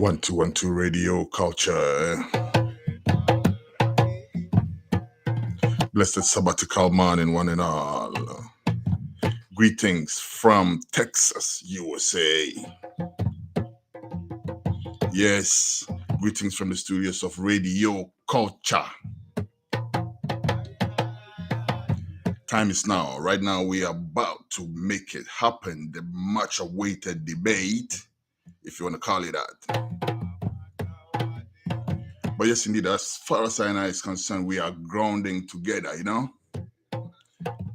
1212 Radio Culture. Blessed sabbatical morning, one and all. Greetings from Texas, USA. Yes, greetings from the studios of Radio Culture. Time is now. Right now, we are about to make it happen. The much awaited debate, if you want to call it that. But yes, indeed, as far as I know is concerned, we are grounding together, you know.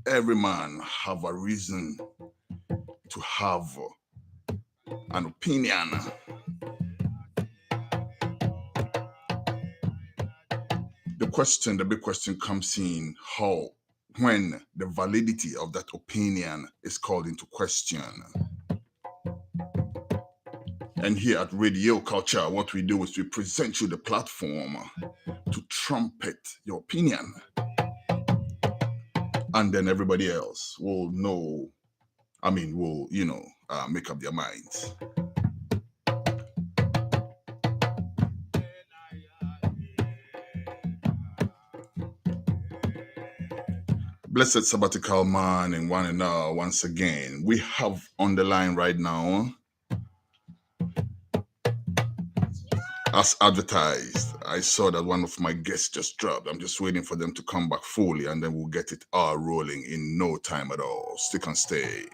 Every man have a reason to have an opinion. The big question comes in when the validity of that opinion is called into question. And here at Radio Culture, what we do is we present you the platform to trumpet your opinion. And then everybody else will know, make up their minds. Blessed sabbatical man and one and all, once again, we have on the line right now, as advertised. I saw that one of my guests just dropped. I'm just waiting for them to come back fully and then we'll get it all rolling in no time at all. Stick and stay.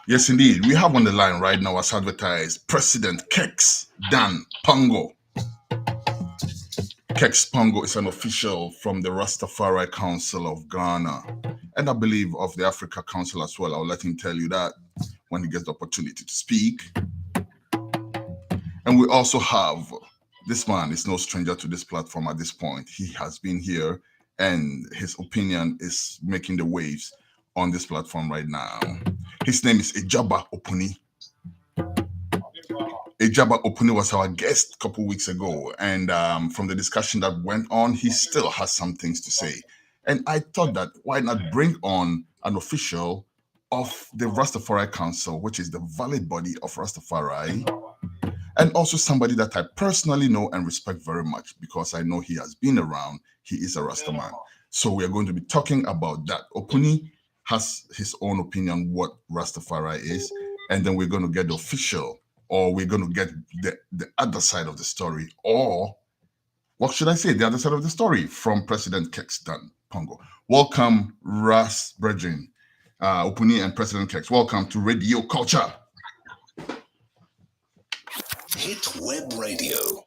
Yes, indeed. We have on the line right now, as advertised, President Kex Dan Pongo. Kex Pongo is an official from the Rastafari Council of Ghana, and I believe of the Africa Council as well. I'll let him tell you that when he gets the opportunity to speak. And we also have, this man is no stranger to this platform at this point. He has been here, and his opinion is making the waves on this platform right now. His name is Ejaba Opuni. Ejaba Opuni was our guest a couple weeks ago, and from the discussion that went on, he still has some things to say. And I thought that why not bring on an official of the Rastafari Council, which is the valid body of Rastafari, and also somebody that I personally know and respect very much because I know he has been around. He is a Rastaman. So we are going to be talking about that. Opuni has his own opinion what Rastafari is, and then we're going to get the official, or we're going to get the other side of the story, or what should I say, the other side of the story from President Kex Dan Pongo. Welcome, Ras Brethren, Opuni and President Kex. Welcome to Radio Culture. Hit Web Radio.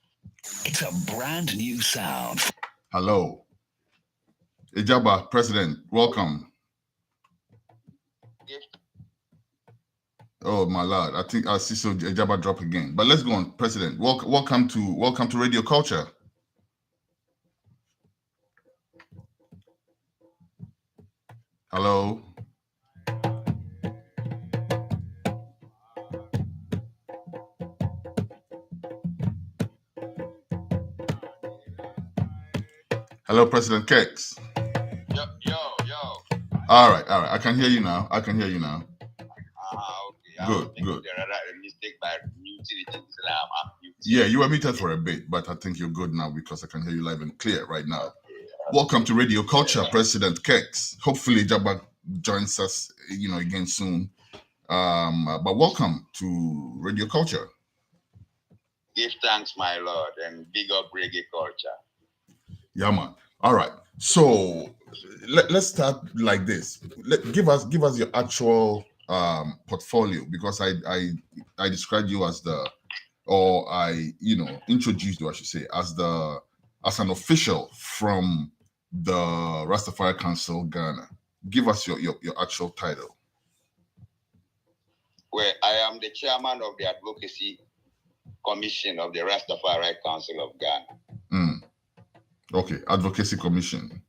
It's a brand new sound. Hello. Ejaba, President, welcome. Oh my Lord, I think I see so Ejaba drop again. But let's go on, President. Welcome to Radio Culture. Hello. Hello, President Kex. Yo. All right. I can hear you now. Okay. Good. There are a mistake by muting. Yeah, you were muted for a bit, but I think you're good now because I can hear you live and clear right now. Welcome to Radio Culture, President Kex. Hopefully, Jabba joins us, again soon. But welcome to Radio Culture. Give thanks, my Lord, and big up reggae culture. Yeah, man. All right. So let's start like this. Give us your actual portfolio, because I described you as the, or I, introduced you, I should say, as the, as an official from the Rastafari Council Ghana. Give us your actual title. Where I am the chairman of the Advocacy Commission of the Rastafari Council of Ghana. Okay, Advocacy Commission.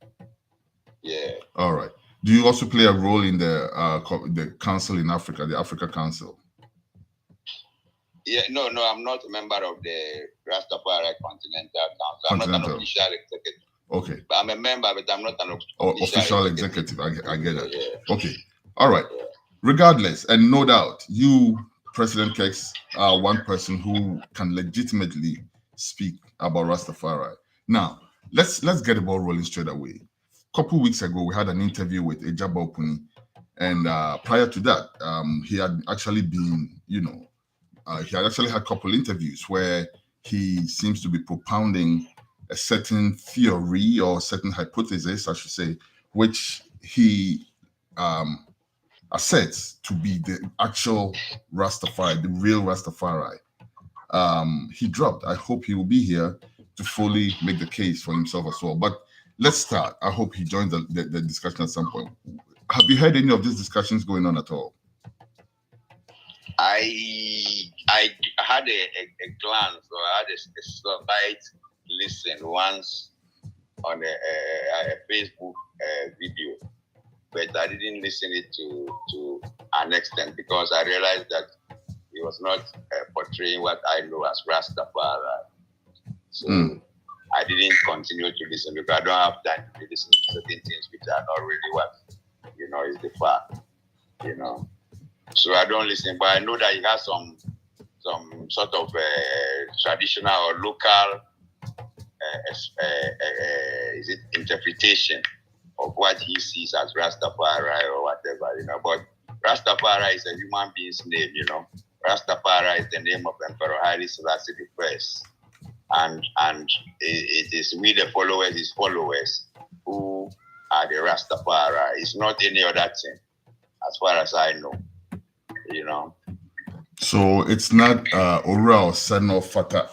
Yeah. All right. Do you also play a role in the council in Africa, the Africa Council? Yeah, no, I'm not a member of the Rastafari Continental Council. I'm not an official executive. Okay. But I'm a member, but I'm not an official executive. I get that. Yeah. Okay. All right. Yeah. Regardless, and no doubt, you, President Kex, are one person who can legitimately speak about Rastafari. Now, let's get the ball rolling straight away. A couple weeks ago, we had an interview with Ejaba Opuni, and prior to that, he had actually been, he had actually had a couple interviews where he seems to be propounding a certain theory or certain hypothesis, I should say, which he asserts to be the actual Rastafari, the real Rastafari. He dropped. I hope he will be here to fully make the case for himself as well. But let's start. I hope he joins the discussion at some point. Have you heard any of these discussions going on at all? I had a glance, or I had a slight listen once on a Facebook video, but I didn't listen it to an extent, because I realized that he was not portraying what I know as Rastafari. So I didn't continue to listen, because I don't have time to listen to certain things which are not really what is the fact. So I don't listen, but I know that he has some sort of traditional or local is it interpretation of what he sees as Rastafari or whatever, But Rastafari is a human being's name, Rastafari is the name of Emperor Haile Selassie I, and it is we the followers, his followers, who are the Rastafari. It's not any other thing, as far as I know. So it's not Ora or Son of Fata,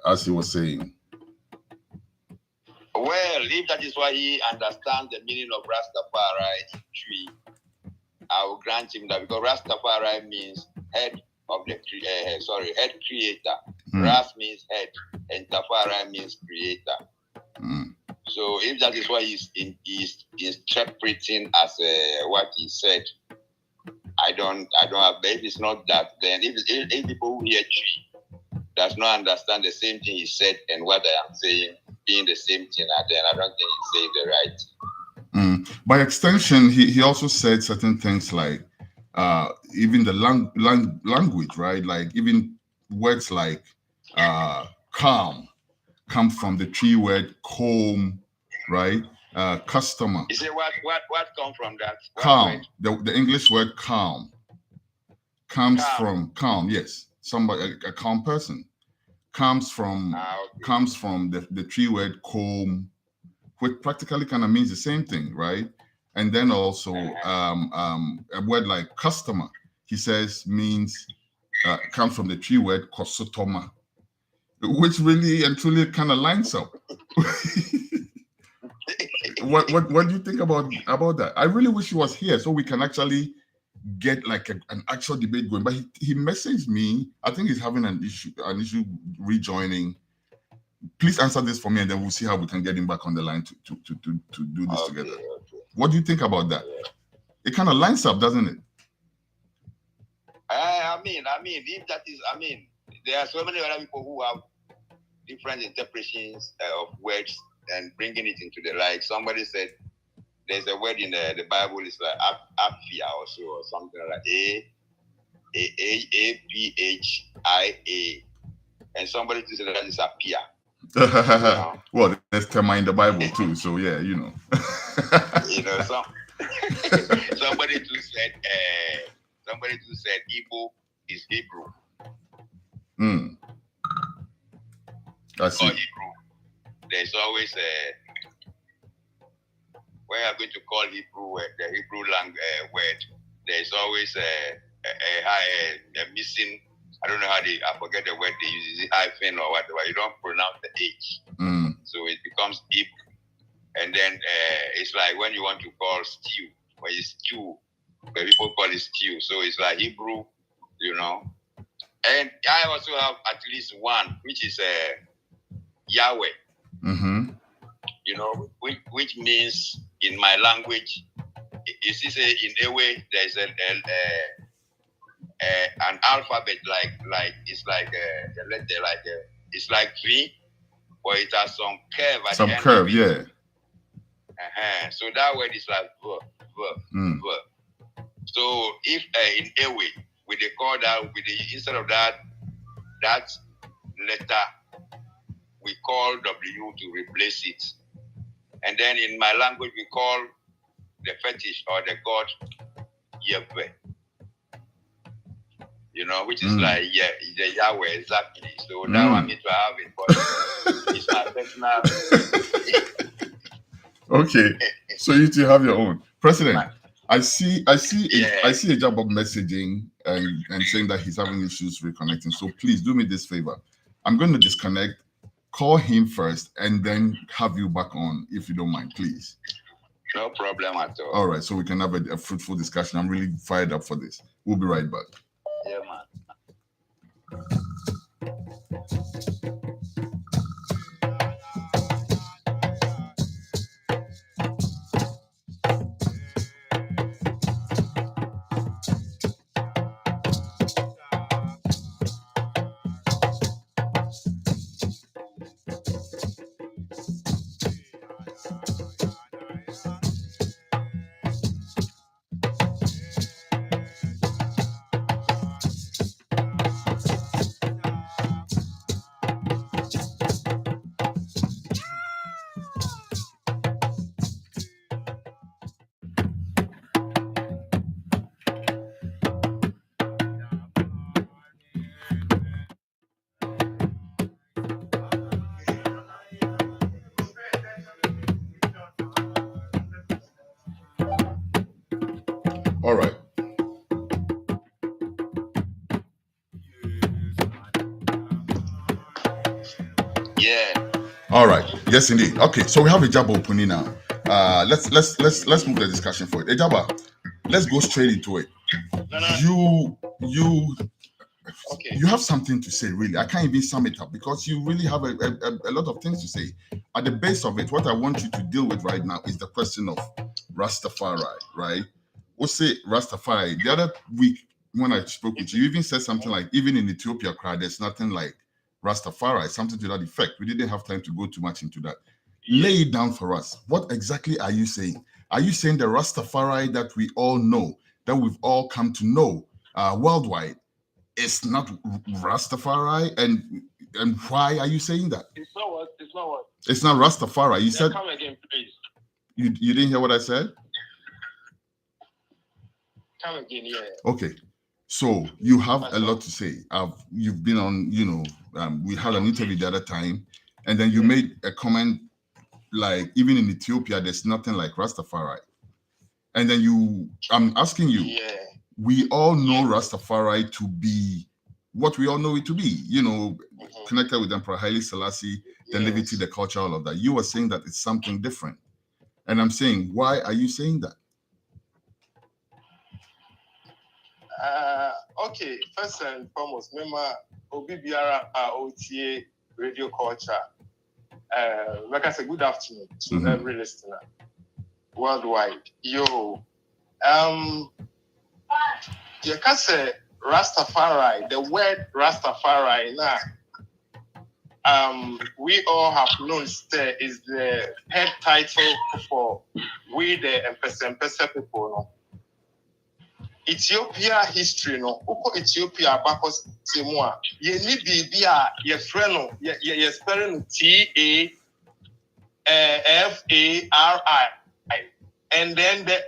as he was saying. Well, if that is why he understands the meaning of Rastafari tree, I will grant him that, because Rastafari means head of the head creator. Ras means head, and Tafari means creator. So if that is why he's interpreting as what he said, I don't have. But if it's not that, then if people who hear tree does not understand the same thing he said and what I am saying being the same thing, then I don't think he's saying the right. By extension, he also said certain things like even the language, right? Like even words like calm come from the tree word comb, right? Customer. You say what come from that? Calm. The English word calm comes from calm. Yes, somebody, a calm person, comes from the tree word comb, which practically kind of means the same thing, right? And then also a word like customer, he says means comes from the tree word kosotoma, which really and truly kind of lines up. What do you think about that? I really wish he was here so we can actually get like an actual debate going. But he messaged me. I think he's having an issue rejoining. Please answer this for me, and then we'll see how we can get him back on the line to do this together. Okay. What do you think about that? It kind of lines up, doesn't it? I mean, if that is, there are so many other people who have different interpretations of words and bringing it into the light. Somebody said there's a word in the Bible, it's like apphia or something like A-P-H-I-A, and somebody said that is appear. Well, there's terma in the Bible too, so yeah, somebody too said Igbo is Hebrew. I see. Or Hebrew. There's always when you're going to call Hebrew the Hebrew language word, there's always a missing. I don't know how I forget the word they use. Is it hyphen or whatever? You don't pronounce the H, so it becomes Ib. And then it's like when you want to call stew, when it's stew, where people call it stew. So it's like Hebrew, you know. And I also have at least one, which is Yahweh. Mm-hmm. You know, which means in my language, you see, say in a way there's an alphabet like it's like a letter it's like V, but it has some curve at the end curve, of it. yeah. So that word is like verb. So if in a way we they call that instead of that letter we call W to replace it, and then in my language we call the fetish or the god Yahweh. You know, which is like the Yahweh exactly. So now I need to have it, but it's my personal. Okay, so you two have your own. President, I see a job of messaging and saying that he's having issues reconnecting. So please do me this favor. I'm going to disconnect, call him first, and then have you back on if you don't mind, please. No problem at all. All right, so we can have a fruitful discussion. I'm really fired up for this. We'll be right back. Yeah, man. All right. Yeah. All right. Yes, indeed. Okay, so we have Ejaba opening now. Let's move the discussion forward. Ejaba, let's go straight into it. You have something to say, really. I can't even sum it up because you really have a lot of things to say. At the base of it, what I want you to deal with right now is the question of Rastafari, right? We'll say Rastafari. The other week when I spoke with you, you even said something like, even in Ethiopia, there's nothing like Rastafari, something to that effect. We didn't have time to go too much into that. Lay it down for us. What exactly are you saying? Are you saying the Rastafari that we all know, that we've all come to know worldwide, it's not Rastafari? And why are you saying that? It's not what? It's not Rastafari. You said. Come again, please. You didn't hear what I said? Come again, yeah. Okay. So you have a lot to say. You've been on, we had an interview the other time, and then you made a comment like, even in Ethiopia, there's nothing like Rastafari. And then I'm asking you, we all know Rastafari to be what we all know it to be, connected with Emperor Haile Selassie, the levity, the culture, all of that. You were saying that it's something different. And I'm saying, why are you saying that? Okay, first and foremost, remember Obibiara OTA radio culture. Like I said, good afternoon to every listener worldwide. You can say Rastafari, the word Rastafari now. We all have known is the head title for we the Mpesa people. No? Ethiopia history, no. Uko Ethiopia bakos semua. Ye ni bibia ye friend ye spelling TAFARI, and then the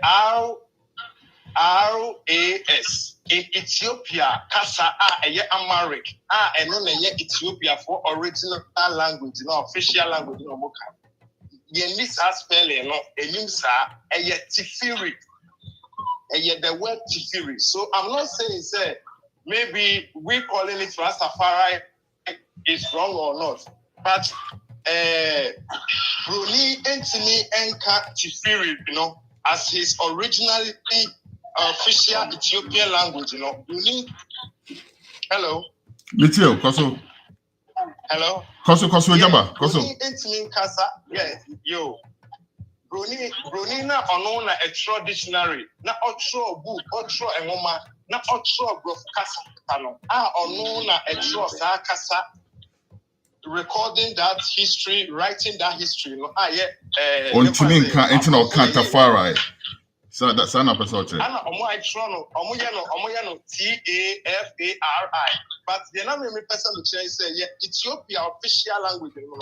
RAS. In Ethiopia, Kasa eye Amharic, and no Ethiopia for original language, official language, this spelling, no, Tifiri. The word Tifiri. So I'm not saying, say, maybe we calling it Rastafari is wrong or not. But Bruni Anthony Enka Tifiri, as his originally official Ethiopian language, Bruni. Hello. Mitio, Koso. Hello. Koso, Jaba. Koso. Bruni Anthony Kasa. Yeah, yo. Bruni na ono na etro dictionary na otro book otro enwoma na otro grof kasa no ono na etro sa kasa recording that history, writing that history no Ontimi nka entina Tafari. So that's an episode. Ana omo etro no omo ye no Tafari, but the name me person to say Ethiopia official language no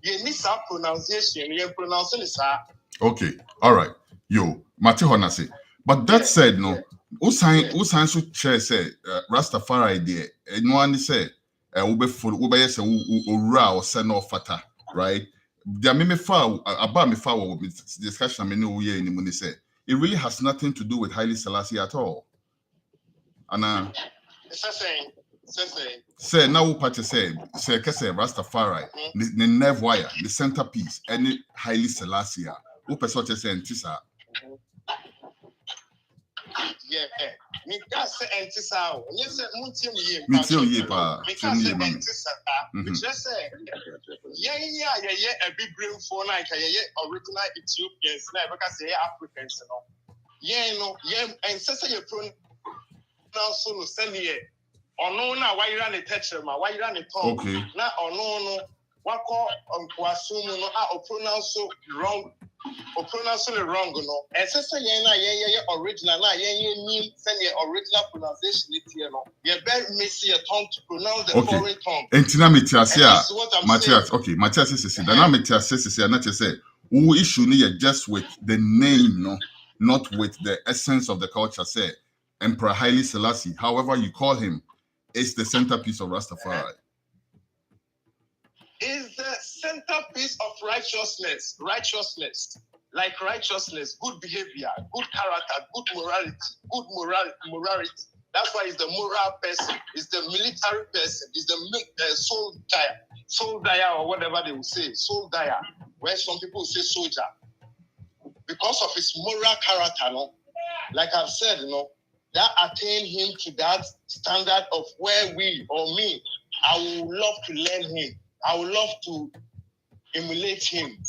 ye need some pronunciation ye pronounce it sir. Okay, all right. Yo, Mate Honase. But that said, no, Usain so chair say Rastafari there. No one say ube yes ura or send or fata, right? There me far about me far with discussion I know here in the say it really has nothing to do with Haile Selassie at all. And say now party say Rastafari, the nerve wire, the centerpiece, any Haile Selassie. Who person say antisa? Yeah, me can say antisa. Yes, munti me me tell you pa. Me can say antisa. Me just say yeah. A big brain for like original Ethiopians. Now because say Africans, and say you pronounce so send here. Ono na why run the teacher ma why run the tongue. Okay. Na ono what call assume no pronounce so wrong. Or pronouncing it wrong, and say original, mean send your original pronunciation it here, you better miss your tongue to pronounce the foreign tongue. And Matthias, okay, Matthias says, Matthias says, not to say, who issue just with the name, not with the essence of the culture, say, Emperor Haile Selassie, however you call him, is the centerpiece of Rastafari. Is the centerpiece of righteousness, like righteousness, good behavior, good character, good morality. That's why he's the moral person, he's the military person, he's the soldier, or whatever they will say, soldier, where some people say soldier. Because of his moral character, like I've said, that attained him to that standard of where we or me, I would love to learn him. I would love to emulate him.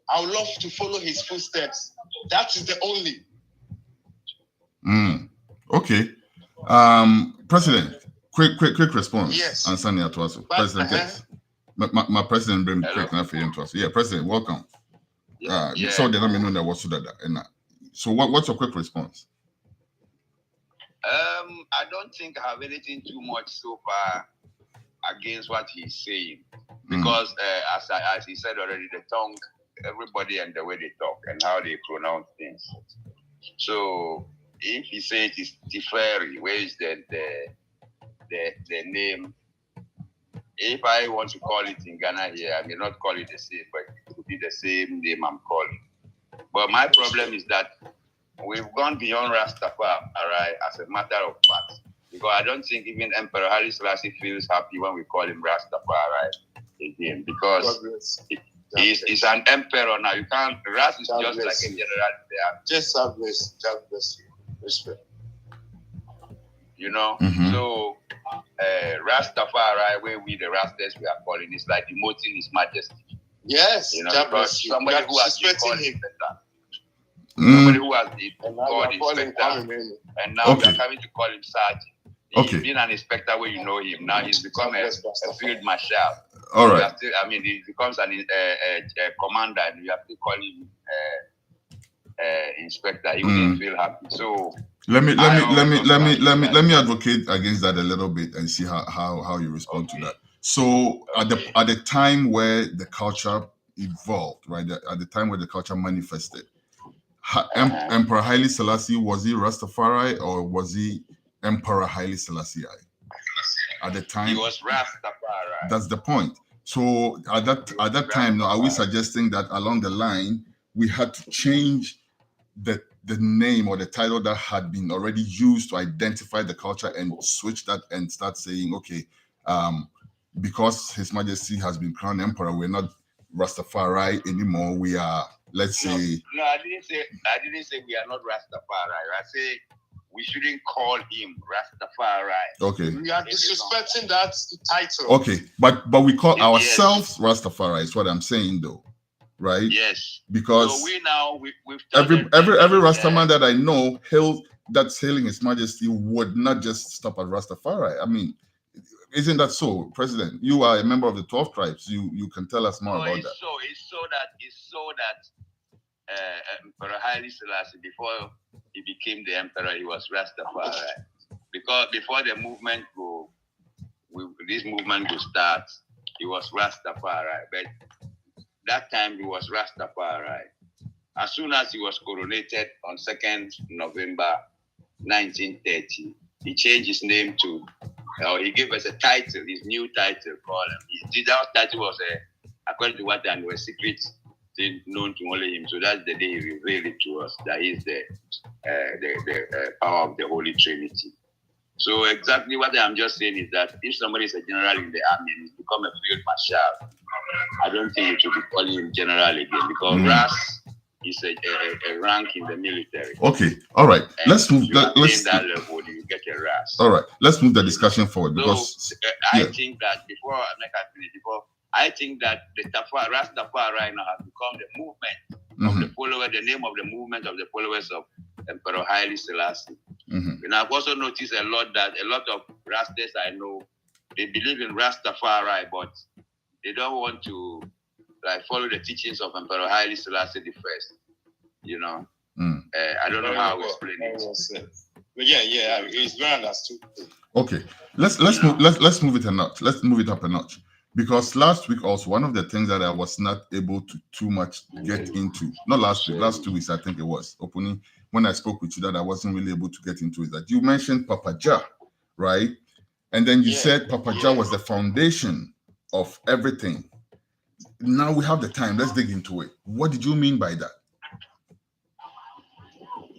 I would love to follow his footsteps. That is the only. Okay. President, quick response. Yes. Ansani Atwaso. President, yes. My president bring quick enough for him to us. Yeah, President, welcome. So they don't know that was that. So what's your quick response? I don't think I have anything too much so far against what he's saying, because as he said already, the tongue, everybody and the way they talk and how they pronounce things. So if he says it's Tiferi, where is the name? If I want to call it in Ghana here, I may not call it the same, but it could be the same name I'm calling. But my problem is that we've gone beyond Rastafari as a matter of fact. Because I don't think even Emperor Haile Selassie feels happy when we call him Rastafari again. Because he's an emperor now. You can't, Ras is just like a general there. Just have respect. So Rastafari, where we the Rastas we are calling, is like demoting His Majesty. Yes, because somebody who has been called inspector. Somebody who has been called inspector. And now we are coming to call him sergeant. He's been an inspector where you know him. Now he's become a field marshal. All right. He becomes a commander, and you have to call him inspector. He wouldn't feel happy. So let me advocate against that a little bit and see how you respond to that. So at the time where the culture evolved, right? At the time where the culture manifested, Emperor Haile Selassie, was he Rastafari or was he Emperor Haile Selassie? At the time, he was Rastafari. That's the point. So at that time, now, are we suggesting that along the line we had to change the name or the title that had been already used to identify the culture and switch that and start saying, okay, because His Majesty has been crowned emperor, we're not Rastafari anymore. We are, let's say. No, I didn't say we are not Rastafari. I say we shouldn't call him Rastafari. Okay. We are disrespecting that title. Okay, but we call ourselves Rastafari. Is what I'm saying, though, right? Yes. Because so we've every Rastaman that I know that's hailing His Majesty would not just stop at Rastafari. I mean, isn't that so, President? You are a member of the 12 tribes. You can tell us more about that. It's so that Emperor Haile Selassie, before he became the emperor, he was Rastafari. Because before the movement this movement will start, he was Rastafari. But that time he was Rastafari. As soon as he was coronated on 2nd November 1930, he changed his name to, he gave us a title, his new title called him. That title was, according to what and was secret thing known to only him. So that's the day he revealed it to us, that he's the power of the Holy Trinity. So exactly what I'm just saying is that if somebody is a general in the army and he's become a field marshal, I don't think you should be calling him general again, because RAS is a rank in the military. Okay, all right. And let's move. That level, you get a RAS. All right, let's move the discussion forward, because I think that I think that the Rastafari right now has become the movement of the followers, the name of the movement of the followers of Emperor Haile Selassie. And I've also noticed a lot of Rastas I know, they believe in Rastafari, but they don't want to follow the teachings of Emperor Haile Selassie the First. You know, I don't know how to explain it. But yeah, it's very understood. Okay, let's move it a notch. Let's move it up a notch. Because last week also, one of the things that I was not able to too much get into, not last week, last 2 weeks, I think it was, opening, when I spoke with you, that I wasn't really able to get into, is that you mentioned Papa Jah, right? And then you said Papa Jah was the foundation of everything. Now we have the time. Let's dig into it. What did you mean by that?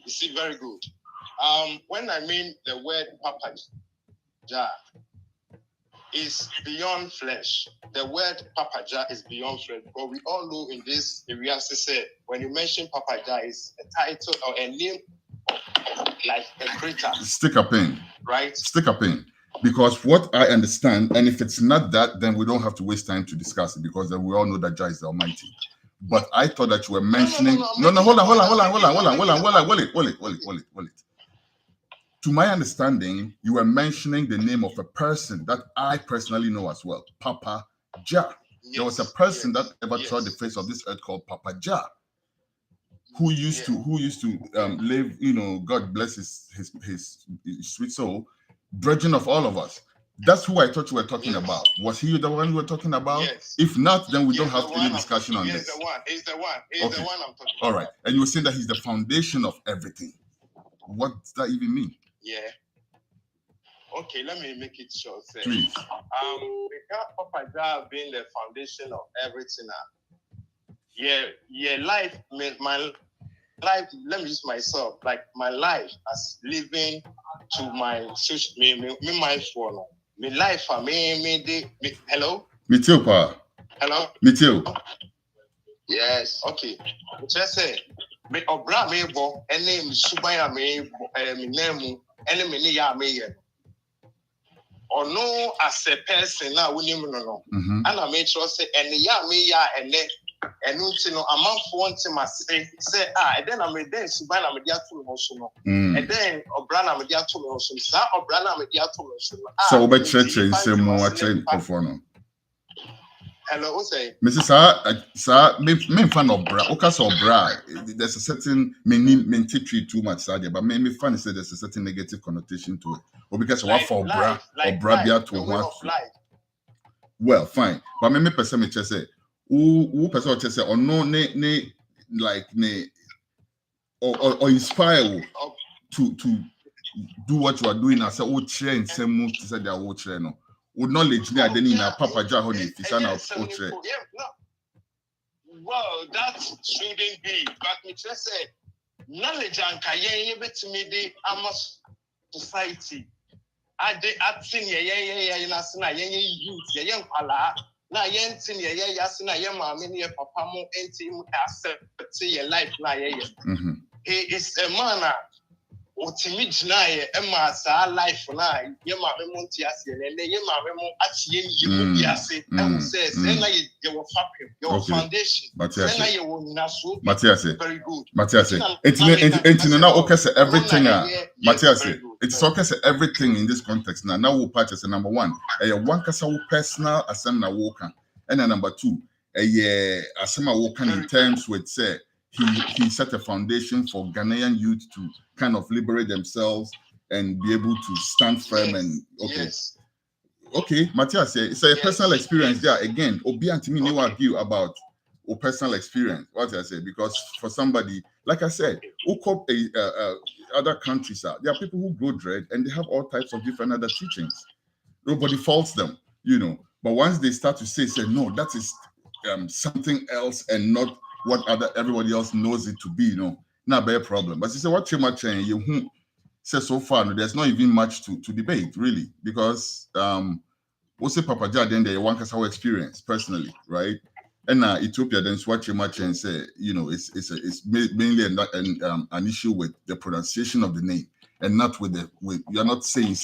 You see, very good. When I mean the word Papa Jah is beyond flesh. The word Papa Jah is beyond flesh. But we all know in this area, say, when you mention Papa Jah, is a title or a name like a creature. Stick a pin. Right? Stick a pin. Because what I understand, and if it's not that, then we don't have to waste time to discuss it, because we all know that Jah is the Almighty. But I thought that you were mentioning. No, hold on. To my understanding, you were mentioning the name of a person that I personally know as well, Papa Jah. There was a person that ever trod the face of this earth called Papa Jah, who used to live, God bless his sweet soul, brethren of all of us. That's who I thought you were talking about. Was he the one you were talking about? Yes. If not, then we don't have any discussion on this. He's the one I'm talking about. All right. And you were saying that he's the foundation of everything. What does that even mean? Yeah. Okay, let me make it short. Please. Because Papa Jah being the foundation of everything. Life, my life, let me use myself, like my life as living to my social, my phone. My life, hello? Me too, Pa. Hello? Me too. Yes. Okay. Just say, me obra me bo, ene mi subaya me name, ene me ni ya me ye. Or no, as a person now, we no. And I make sure say, ene ya me ya ene. And you know, a month for one time, say, and then I made then Subana Media to Mosuno, and then Obrana Media to Mosun, Obrana Media to Mosun. So, but church is some more chain for no. Hello, what's say? Mrs. Sir, me fan of bra, Okas or bra. There's a certain mentee too much, but me fan is there's a certain negative connotation to it, or because what for bra or bra be to one. Well, fine, but me person me just say. Who person just say or no ne like ne or inspire you to do what you are doing as a old chair in same move to say they are old chair no would knowledge near Denina Papa Jahoni Fisana portrait. Well, that shouldn't be. But me just say knowledge and kayen bet me the Amos society. I de acting ye nasina ye youth ye young pala na yen tin ye yasina ye mama ne papa mo enti mu accept your life na ye. He is a man otimi gina ye ma sa life na ye mama mo ntiase ne ye mama mo atie ye mu biase e say say na ye your fabric your foundation say na ye wo naso very good Matthias enti na okese everything Matthias it's okay say everything in this context now we purchase number 1 one kasa wo personal asem na wo kan and number 2 asem a wo kan in terms with say he set a foundation for Ghanaian youth to kind of liberate themselves and be able to stand firm and okay, Matthias, it's a personal experience there. Again, Obi and Timmy never argue about a personal experience. What I say, because for somebody, like I said, who come other countries there are people who grow dread and they have all types of different other teachings. Nobody faults them, But once they start to say no, that is something else and not what everybody else knows it to be, not a problem. But you say what you much you say so far, there's not even much to debate, really, because we'll say Papa Jah then they want us our experience personally, right? And Ethiopia then swatch your match and say, it's mainly an issue with the pronunciation of the name and not with you're not saying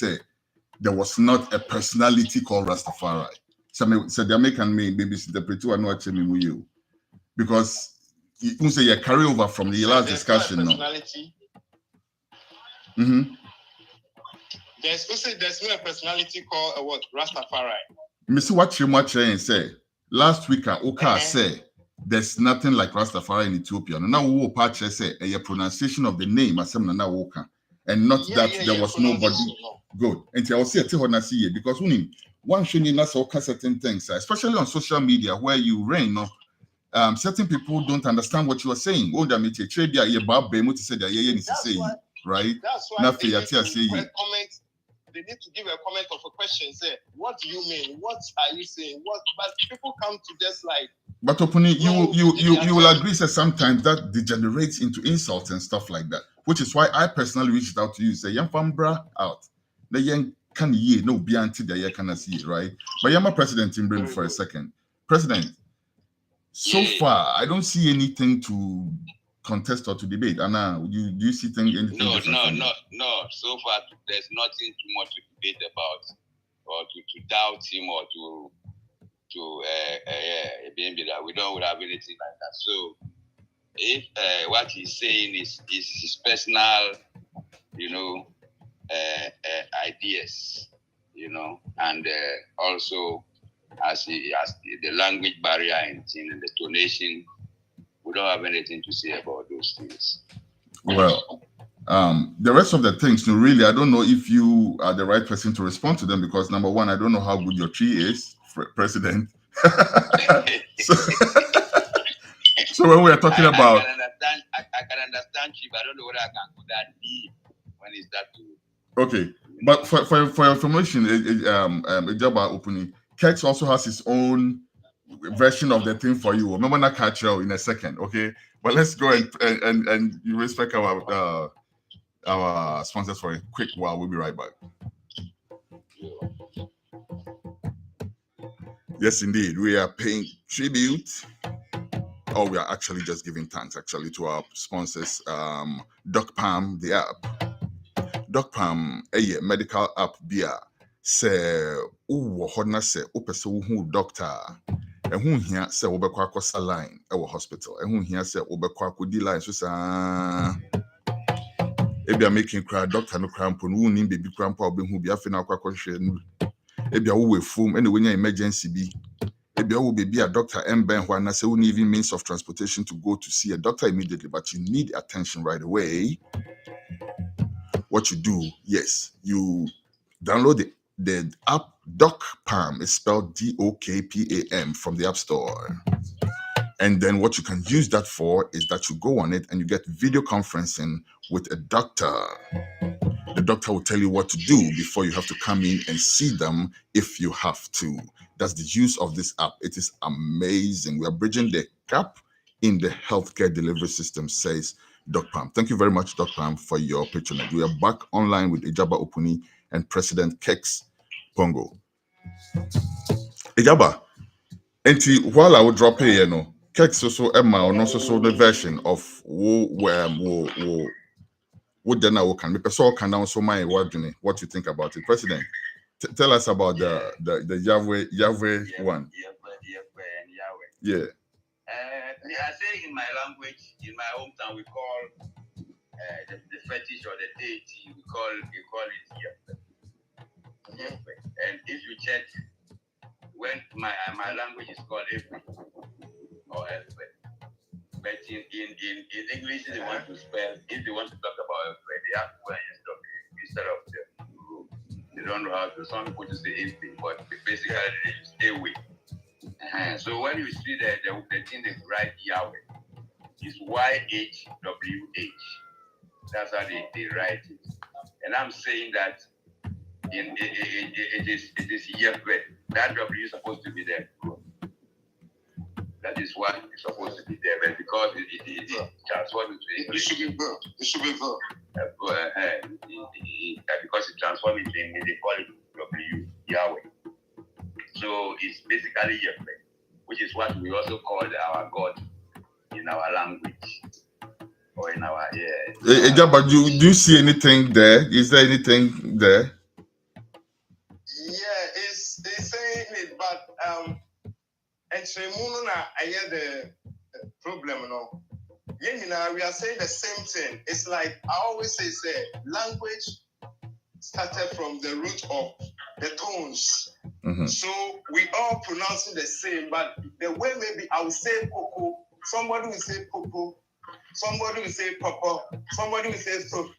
there was not a personality called Rastafari. So the American may maybe interpret to not with you because you say you carry over from the last discussion. There's no personality called what Rastafari. Miss what you much and say last week Oka say there's nothing like Rastafari in Ethiopia. Now we will patch say a pronunciation of the name Asem na Oka and not there was nobody good. And I will say it because one shouldn't not certain things, especially on social media where you reign. Certain people don't understand what you are saying. Right? That's why they need to give a comment of a question. Say, what do you mean? What are you saying? But people come to just like. But Opuni, you will agree that sometimes that degenerates into insults and stuff like that. Which is why I personally reached out to you. Say, young fambra out. The young can ye no be until the year can see it, right? But I'm a president in Britain for a second. President. So far, I don't see anything to contest or to debate. Anna, do you see anything different? No. So far, there's nothing too much to debate about, or to doubt him, or to we don't have anything like that. So, if what he's saying is his personal, ideas, and also as the language barrier and the donation, we don't have anything to say about those things. Well, the rest of the things, really, I don't know if you are the right person to respond to them because number 1, I don't know how good your tree is, President. So when we are talking about, I can understand you, but I don't know whether I can go that deep when it's that too. Okay, but for your information, Ejaba Opuni, Kex also has his own version of the thing for you. Remember not catch you in a second, okay? But let's go and you respect our sponsors for a quick while. We'll be right back. Yes, indeed, we are paying tribute. Or we are actually just giving thanks to our sponsors. Doc Palm, the app. Doc Palm, a medical app beer. Say, hodna se opese wo doctor. Ehun hia se wobekwa akosa line e wo hospital. Ehun hia se wobekwa akodi line so sa. Ebia making cry doctor no cramp no woni baby cramp obehu bia fe na akwakohwe no. Ebia wo wefum ene wonya emergency bi. Ebia wo baby a doctor emben ho na se woni even means of transportation to go to see a doctor immediately, but you need attention right away. What you do, yes, you download the app Doc Palm. It's spelled DOKPAM from the App Store. And then what you can use that for is that you go on it and you get video conferencing with a doctor. The doctor will tell you what to do before you have to come in and see them if you have to. That's the use of this app. It is amazing. We are bridging the gap in the healthcare delivery system, says Doc Pam. Thank you very much, Doc Pam, for your patronage. We are back online with Ijaba Opuni and President Kex Pongo. Ijaba, while I would drop here, Kex also Emma or not so the version of what then I can make so can also my what you think about it, President. Tell us about the Yahweh one. Yeah. I say in my language, in my hometown, we call the fetish or the deity, we call it Yahweh. And if you check, when my language is called Ephraim or Ephraim, but in English, they want to spell. If they want to talk about Ephraim, they have to go and instead of them. They don't know how to. Some people just say Ephraim, but basically they stay away. So when you see the thing they write Yahweh, it's YHWH. That's how they write it. And I'm saying that it is Yahweh. That W is supposed to be there. That is what is supposed to be there, but because it transforms into English. It should be verb. Because it transforms into English, they call it W, Yahweh. So it's basically Yahweh, which is what we also call our God in our language or in our but do you see anything there? Is there anything there? Yeah, it's saying it, but actually, I hear the problem, Yeah, we are saying the same thing. It's like I always say, language started from the root of the tones. Mm-hmm. So we all pronounce it the same, but the way maybe I will say popo, somebody will say popo, somebody will say papa, somebody will say so.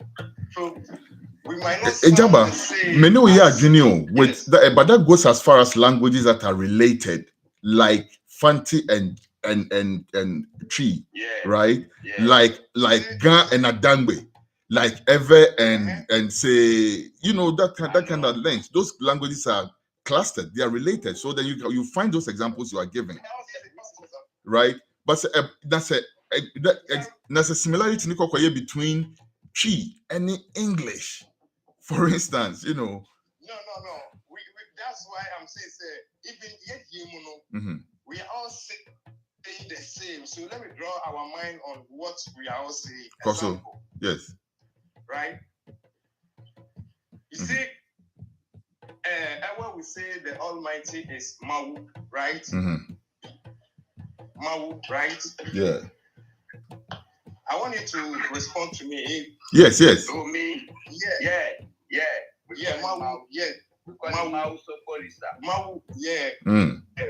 We might not sound the same. Many with that, but that goes as far as languages that are related, like Fanti and Tree, right? Yeah. Like Ga and Adangbe, like Ever and say, that kind of length. Those languages are clustered, they are related. So then you find those examples you are giving, right? But that's a similarity between Tree and English. For instance, No. That's why I'm saying, even we are all saying the same. So let me draw our mind on what we are all saying. Example. Yes. Right? You see, when we say the Almighty is Mau, right? Mau, right? Yeah. I want you to respond to me. Yes. To me? Yeah, Mau, yeah. Mau, yeah.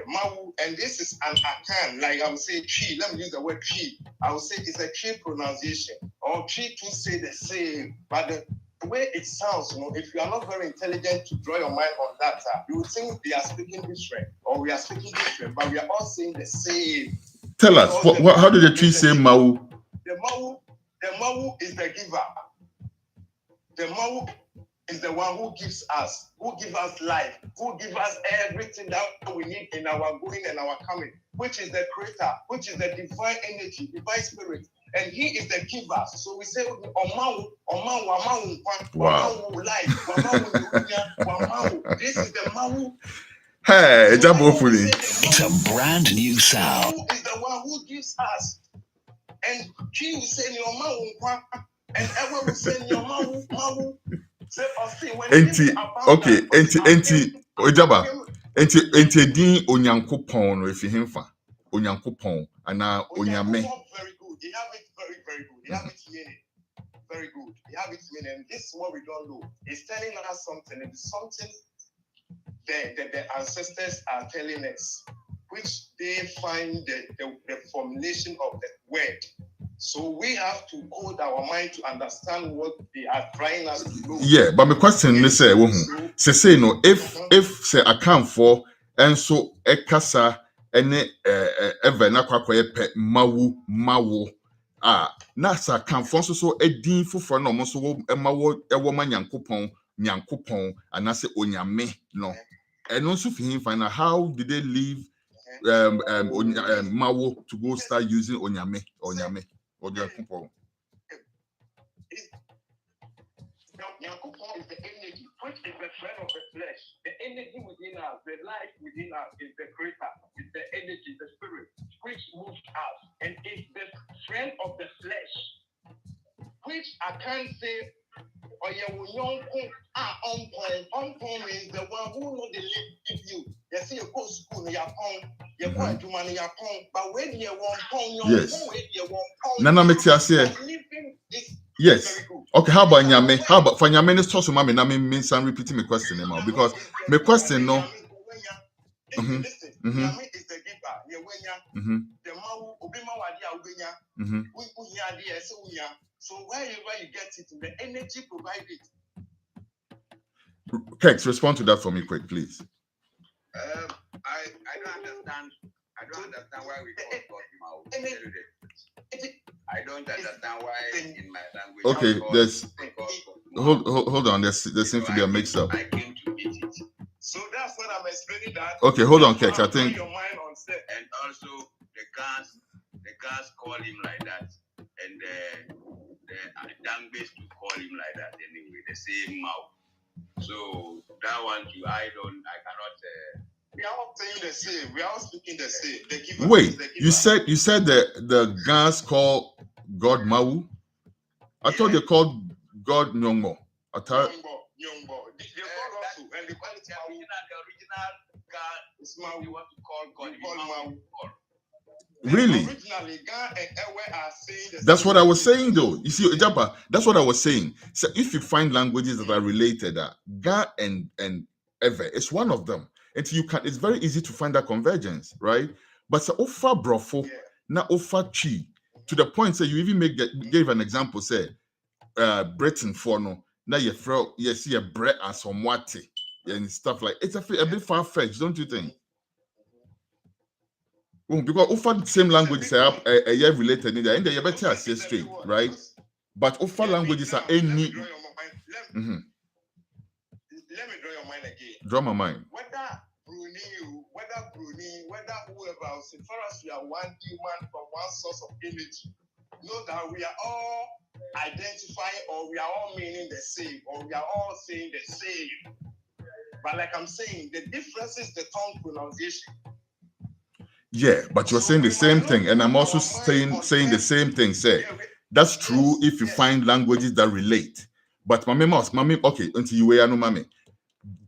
Mau, and this is an Akan, like I would say tree. Let me use the word tree. I would say it's a tree pronunciation. Or tree to say the same. But the way it sounds, if you are not very intelligent to draw your mind on that, you would think they are speaking different, or we are speaking different, but we are all saying the same. Tell us, how did the tree say Mau? The Mau is the giver. The Mau is the one who gives us life, who gives us everything that we need in our going and our coming, which is the creator, which is the divine energy, divine spirit, and he is the giver. So we say, Wow. This is the Mau. Hey, it's a brand new sound. Who is the one who gives us? And he will say, your Mau, and everyone will say, your Mau. Ojaba. Enti din Onyankopon no efi hemfa. Onyankopon ana Onyame. Very good. They have it very good. They have it meaning. Very good. They have it meaning. This is what we don't know. It's telling us something. It's something that the ancestors are telling us, which they find the formulation of the word. So we have to code our mind to understand what they are trying us to do. Yeah, but my question is say no, if say account for and so ekasa ene ever na kwakoye pe mawu Nasa can fonso so edin fufo no mo so ema wo ewo ma nyankopon anase onyame no. And also for him find out how did they leave Mawo to go start using onyame or nyankopon. Nyankopon is the energy, which is the friend of the flesh. The energy within us, the life within us is the creator, is the energy, the spirit, which moves us. And it's the friend of the flesh, which I can't say, or you on point means the one who know the live with you. You see, you go to school, you go to money, but when you want yes. Nana living is yes. very good. Okay, how about Nyame? How about for Nyame? Let's talk to Mami. Now, means I'm repeating my question now because my question no. Listen, Nyame is the giver. The man obima wadia ubenya. So wherever you get it, the energy provided. Kex, respond to that for me quick, please. I don't understand. I don't understand why we call God Mao. I don't understand why in my language. Okay, there's hold on. There seems to be a mix-up. I came to meet it. So that's what I'm explaining. That. Okay, hold on, Kex. I think. Your mind on set. And also the guys call him like that, and the Dangbase to call him like that anyway. The same mouth. So that one too, I cannot. We are all saying the same. We are all speaking the same. The giver. Wait, the giver. you said the guys call God Mau? I thought they called God Nyongmo. Nyongbo. They call also, and the original God is Mau. You want to call God Mau. Really? Originally, God and Ewe are saying the That's what I was saying, though. You see, Japa, that's what I was saying. So if you find languages that are related, Ga and Ewe, it's one of them. And you can, it's very easy to find that convergence, right? But so Ofa Brofo, na Ofa Chi, to the point that you even gave an example, say, Britain for no, now you see a bread and some water and stuff like it's a bit far-fetched, don't you think? Because often same languages are related in there, and they better say straight, right? But often languages are any. Let me draw your mind again. Draw my mind. Whether Brunei, whether whoever else, as far as we are one human from one source of energy, know that we are all identifying or we are all meaning the same or we are all saying the same. But like I'm saying, the difference is the tongue pronunciation. Yeah, but you're saying the same thing, and I'm also saying the same thing. Say that's true if you find languages that relate. But mami, okay, until you were no mami.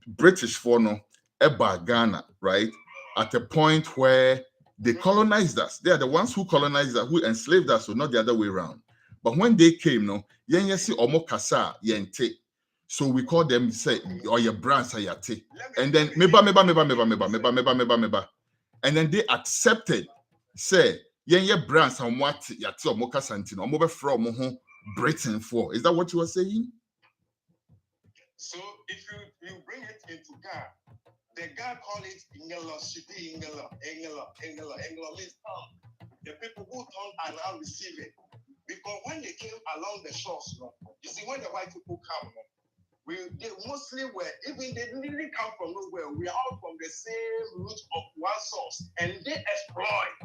British for no Eba Ghana, right? At a point where they colonized us. They are the ones who colonized us, who enslaved us, so not the other way around. But when they came, no, yen yesi omo kasa yente. So we call them say or your brands ayate. And then meba. And then they accepted, say, yen brands and what yate omo kasantino, omo be from Britain for. Is that what you were saying? So if you bring it into God, the God call it Ingela, Shidi Ingela means tongue. The people who tongue are now receiving. Because when they came along the shores, you see, when the white people come, they mostly were, even they didn't really come from nowhere. We are all from the same root of one source. And they exploit.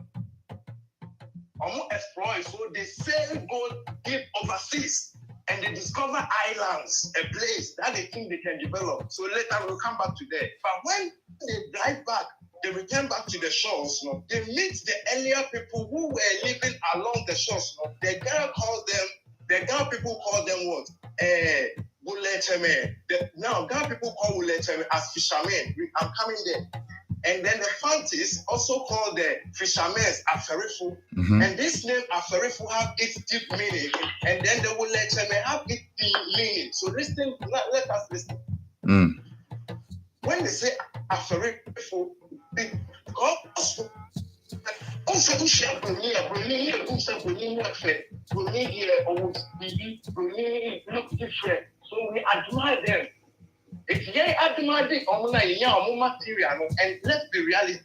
So they sell gold deep overseas. And they discover islands, a place that they think they can develop. So later we'll come back to that. But when they drive back, they return back to the shores. They meet the earlier people who were living along the shores. The Ghana people call them what? Buletemen. Now Ghana people call Buletemen as fishermen. I'm coming there. And then the Fantis also call the fishermen Aferifu. And this name Aferifu have its deep meaning. And then the Buletemen have its deep meaning. So listen, let us listen. When they say Aferifu, because look different. So we admire them. It's material, and let's be realistic.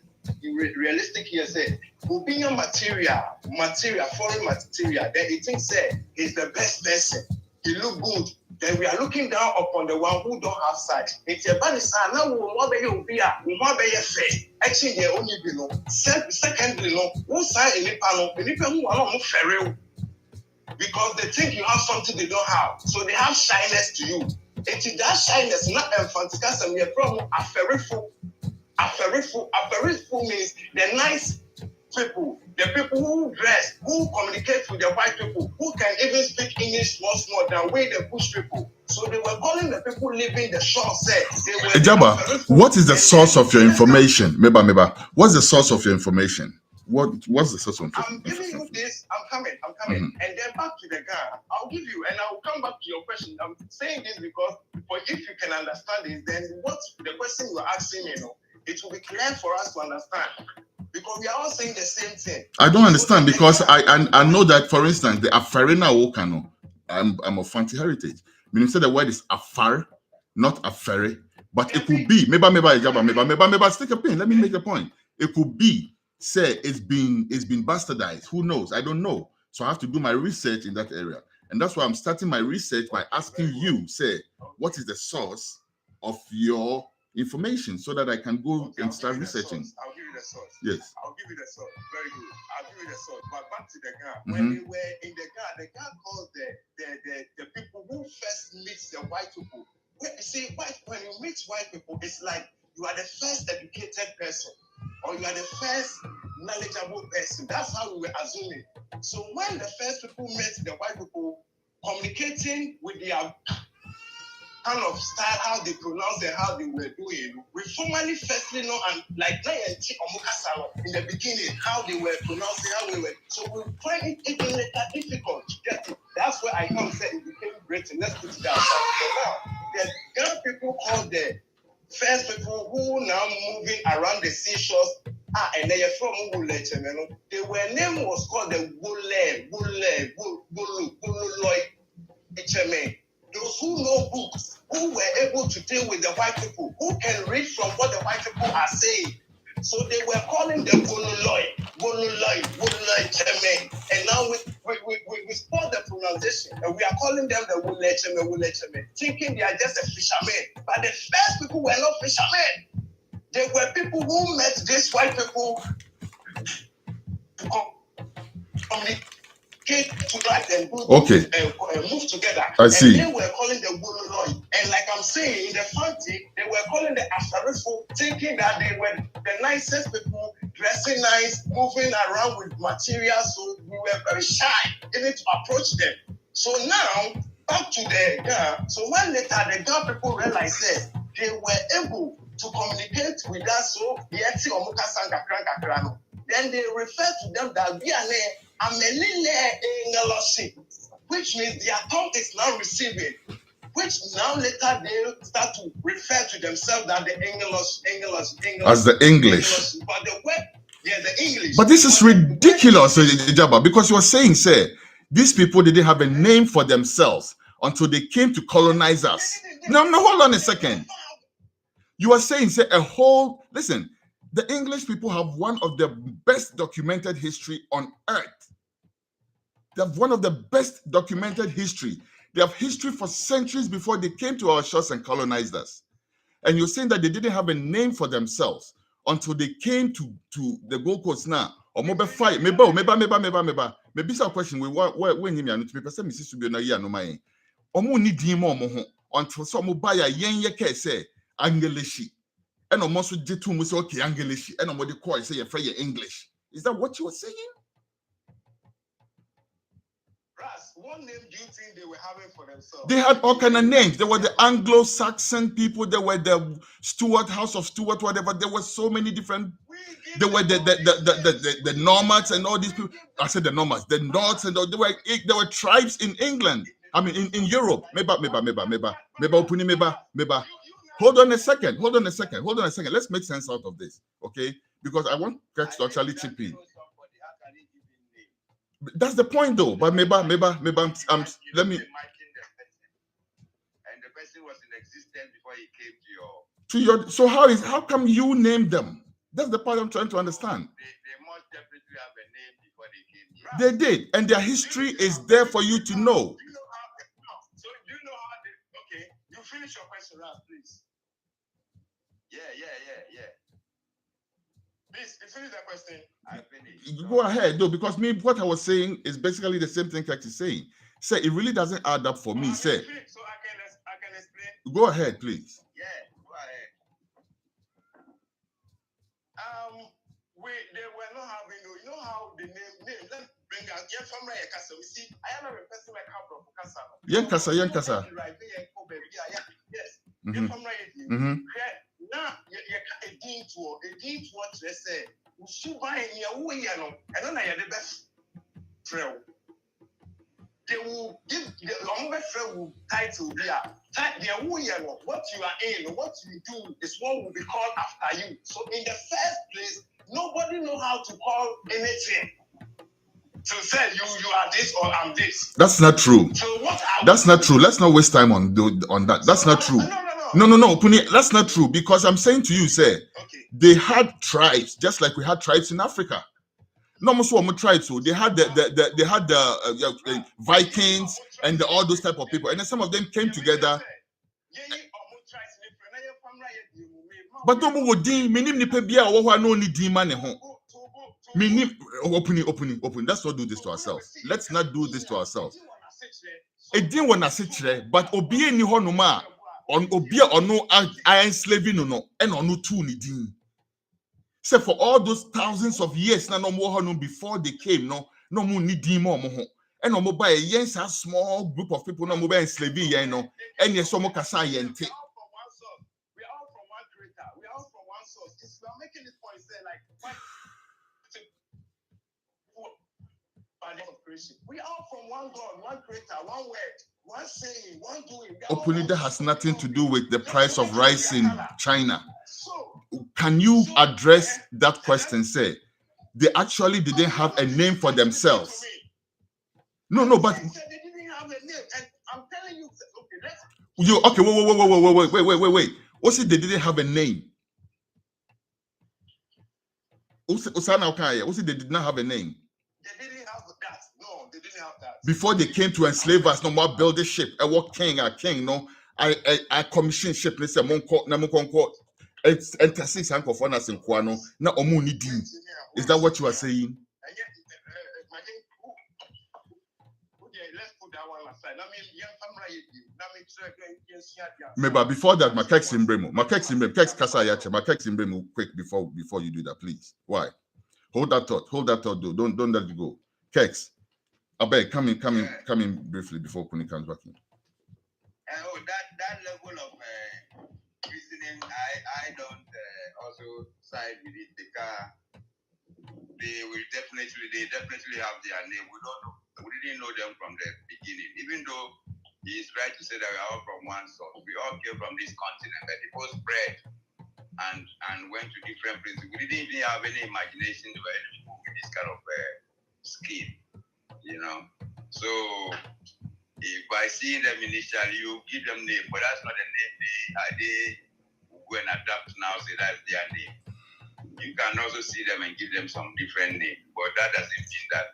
realistic here say, being a material, foreign material, then he thinks say he's the best person. He look good. Then we are looking down upon the one who don't have sight. It's a bad sign. Now we will be here. We will be here. Actually, they only below. Secondly, no, who sign any panel? The people who are not fair because they think you have something they don't have. So they have shyness to you. It is that shyness, not emphasis, and we are from a very full. A very full means the nice people, the people who dress, who communicate with the white people, who can even speak English more than way they push people. So they were calling the people living the shore said they were. Ejaba, what is the source of your information? Meba. What's the source of your information? What's the source of your information? I'm giving you this. I'm coming. And then back to the guy. I'll give you, and I'll come back to your question. I'm saying this because, if you can understand it, then what the question you're asking me, it will be clear for us to understand because we are all saying the same thing. I don't understand because I know that, for instance, the Afarina Okano, I'm of Fanti heritage. Meaning, say the word is Afar, not Afere, but it could be maybe stick a pin. Let me make a point. It could be say it's been bastardized. Who knows? I don't know. So I have to do my research in that area, and that's why I'm starting my research by asking you, say, what is the source of your information so that I can go and start researching. I'll give you the source. Yes. I'll give you the source. Very good. I'll give you the source. But back to the guy. When they were in the guy calls the people who first meet the white people. When you see when you meet white people, it's like you are the first educated person or you are the first knowledgeable person. That's how we were assuming. So when the first people met the white people, communicating with their kind of style, how they pronounce and how they were doing. We formally firstly know and like in the beginning, how they were pronouncing, how we were. So we find it even later difficult to get it. That's where I come say it became Britain. Let's put it down. So now, the Ghana people called the first people who now moving around the seashores. And they are from Wule. Their name was called the Wule. Those who know books, who were able to deal with the white people, who can read from what the white people are saying. So they were calling them Gololoi, Cheme. And now we spoil the pronunciation and we are calling them the Wule, thinking they are just a fisherman. But the first people were not fishermen. They were people who met these white people to communicate to write and move together. I see. And they were calling the Wololoi. And like I'm saying, in the Fanti, they were calling the Asarifu, thinking that they were the nicest people, dressing nice, moving around with materials. So we were very shy even to approach them. So now, back to the Ghana. So when later the Ghana people realized that they were able to communicate with us, so then they refer to them that we are which means their tongue is now receiving, which now later they start to refer to themselves as the English. As the English. But the word, the English. But this is ridiculous, Ejaba, because you are saying, say, these people didn't have a name for themselves until they came to colonize us. No, hold on a second. You are saying, say, listen, the English people have one of the best documented history on earth. They have one of the best documented history. They have history for centuries before they came to our shores and colonized us. And you're saying that they didn't have a name for themselves until they came to the Gold Coast now. Or maybe fight. Maybe some question. When you mean to person Mrs. Subiona ya no mai. Omo ni di mo ho until some buy a yen ye say Angelishi. And almost did two say okay Angelishi. And omo de call say you English. Is that what you were saying? What name do you think they were having for themselves? They had all kind of names. There were the Anglo-Saxon people. There were the Stuart, House of Stuart, whatever. There were so many different. There were the Nomads and all these people. I said the Nomads, the Norths, and all. There were tribes in England. I mean, in Europe. Meba. Hold on a second. Let's make sense out of this, okay? Because I want Kirk to actually chip in. That's the point, though. But maybe let me. And the person was in existence before he came to your. So how come you named them? That's the part I'm trying to understand. They must definitely have a name before they came here. They did, and their history is there for you to know. Do you know how? So do you know how they? Okay, you finish your question, Ralph, please. Yeah. Please, you finish that question. I finished. Go ahead, though, because what I was saying is basically the same thing Kex is saying. Say it really doesn't add up for me. Say, So I can explain. go ahead, please. Yeah, go ahead. They were not having. You know how the name. Let's bring out. Yeah, from right, Kasa. We see. I am a person like Kabro Kasa. Kasa. Yes. Mhm. From right. Now you can't a dean to what they say. Usuba in your way, and then I had the best friend. They will give the longer friend title there. Their way, what you are in, what you do is what will be called after you. So in the first place, nobody know how to call anything. To say you are this or I'm this. That's not true. So what? That's not true. Let's not waste time on that. That's not true. No, Puni, that's not true, because I'm saying to you, say, they had tribes just like we had tribes in Africa. No more so tribes. So they had the Vikings and all those type of people, and then some of them came together. But don't minim nipa bia wo ho no ni din ma ne ho. Minim opening. Let's not do this to ourselves. Let's not do this to ourselves. Edin wona se kire, but obi eni ho no ma on obi ono iron slaving no and ono tu ni din. So for all those thousands of years na no mo ho no before they came no mo ni din mo ho. And no mo buy a small group of people no mo buy slaving yen no and yes mo kasa yente. We are all from one creator. We are all from one source. We are making this point say like we are all from one God, one creator, one word, one saying, one doing. Openly, that has nothing to do with the price of rice in China. Can you address that question? Say they actually didn't have a name for themselves. No, but they didn't have a name, and I'm telling you, wait. What's it? They didn't have a name. What's it? They did not have a name. They didn't have that. No, they didn't have that. Before they came to enslave us, no more build a ship. I walk king, no. I commission ship. Let's say Monko. It's six uncle for us in Kwano. Now omuni di. Is that what you are saying? Let's put that one aside. Maybe before that, my Kex in Bremo, Kex Kasa quick before you do that, please. Why? Hold that thought, though. Don't let it go. Kex, I beg, come in briefly before Kuni comes back in. That level of reasoning, I don't also side with it because they definitely have their name. We didn't know them from the beginning, even though he is right to say that we are all from one source. We all came from this continent, but it was spread and went to different places. We didn't even have any imagination to move with this kind of scheme, So if by seeing them initially, you give them name, but that's not a name. They go and adapt now, say that's their name. You can also see them and give them some different name, but that doesn't mean that.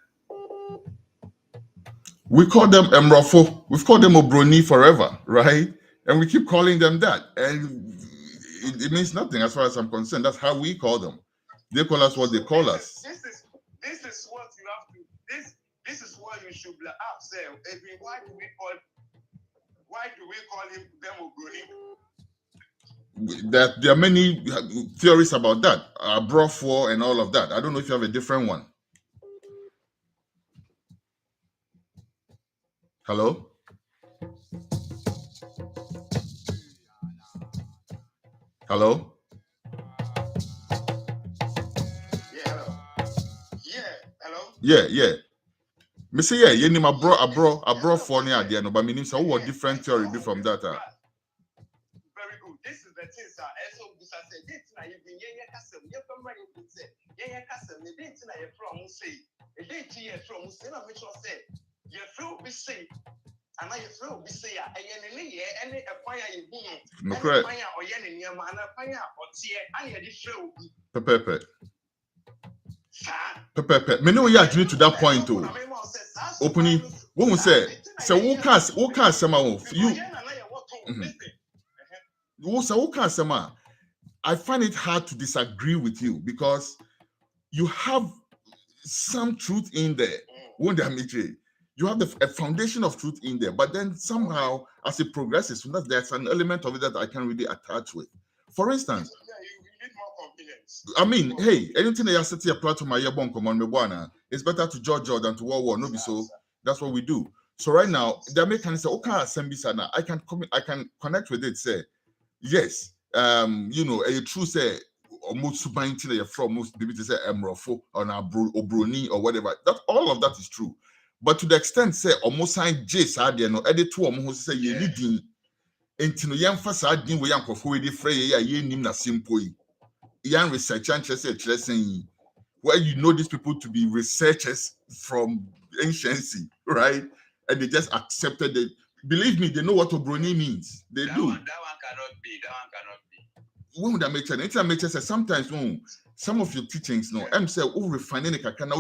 We call them Mrofo. We've called them Obroni forever, right? And we keep calling them that. And it means nothing as far as I'm concerned. That's how we call them. They call us what they call us. This is what you have to. This is what you should ask. Why do we call him them Obroni? There are many theories about that. Brofo and all of that. I don't know if you have a different one. Hello? Hello? Yeah. Me say yeah, you name a bro for near the no, but me name say what different theory be from that. Very good. This is the thing, sir. So Busa said, "This na you been yeah custom. You from where you say yeah custom. The date na you from say. The date you from say na make sure say you feel be say." And I feel we say, I am a fire you boom. No correct. Fire or yen in your man, a fire or tear. I had it show. Pepe. Me know you agree to that point too. Opening when we say who can't sema you who can't sema. I find it hard to disagree with you because you have some truth in there. Won't damage it. You have a foundation of truth in there, but then somehow as it progresses, there's an element of it that I can really attach with. For instance, I mean, hey, anything that you set your platform, my yabon command me bwana, it's better to judge than to war. No, be so. That's what we do. So right now, the Americans say, okay, Sembisana, I can connect with it. Say, yes, you know, a true say, almost subainting you're from most maybe to say Emrofo or Obroni or whatever. That all of that is true. But to the extent say almost sign J Sadia no edit to almost say you need into no young facade din we yanko for the fray ye nim na simple. Young research and saying where you know these people to be researchers from anciency, right? And they just accepted it. Believe me, they know what Obroni means. They do. That one cannot be. When would that make sense? Anytime make sense, sometimes some of your teachings, I'm saying, refining a kakana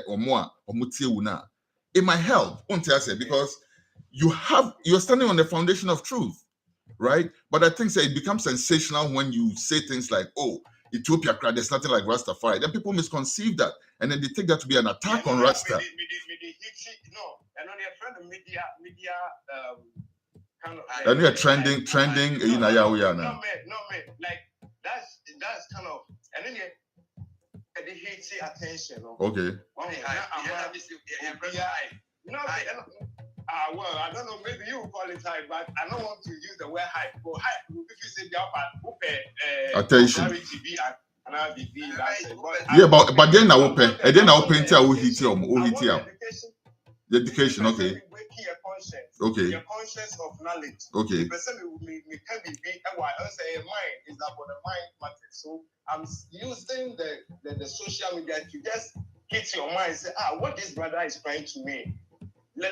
or more or mutiuna. It might help, because you're standing on the foundation of truth, right? But I think it becomes sensational when you say things like, oh, Ethiopia, there's nothing like Rastafari. Then people misconceive that, and then they take that to be an attack on Rasta. No, and on your friend of media kind of. And you're trending, you know, yeah, we are now. No, man, like that's kind of, and then they hate attention. Okay. Well, I don't know, maybe you call it hype, but I don't want to use the word hype. But hype, if you say the attention. Yeah, but then I will pay. And then I will paint you. The education, okay. Okay. Your conscience of knowledge. Okay. The person can be mind is about the mind matter. So I'm using the social media to just hit your mind and say, what this brother is trying to mean. No.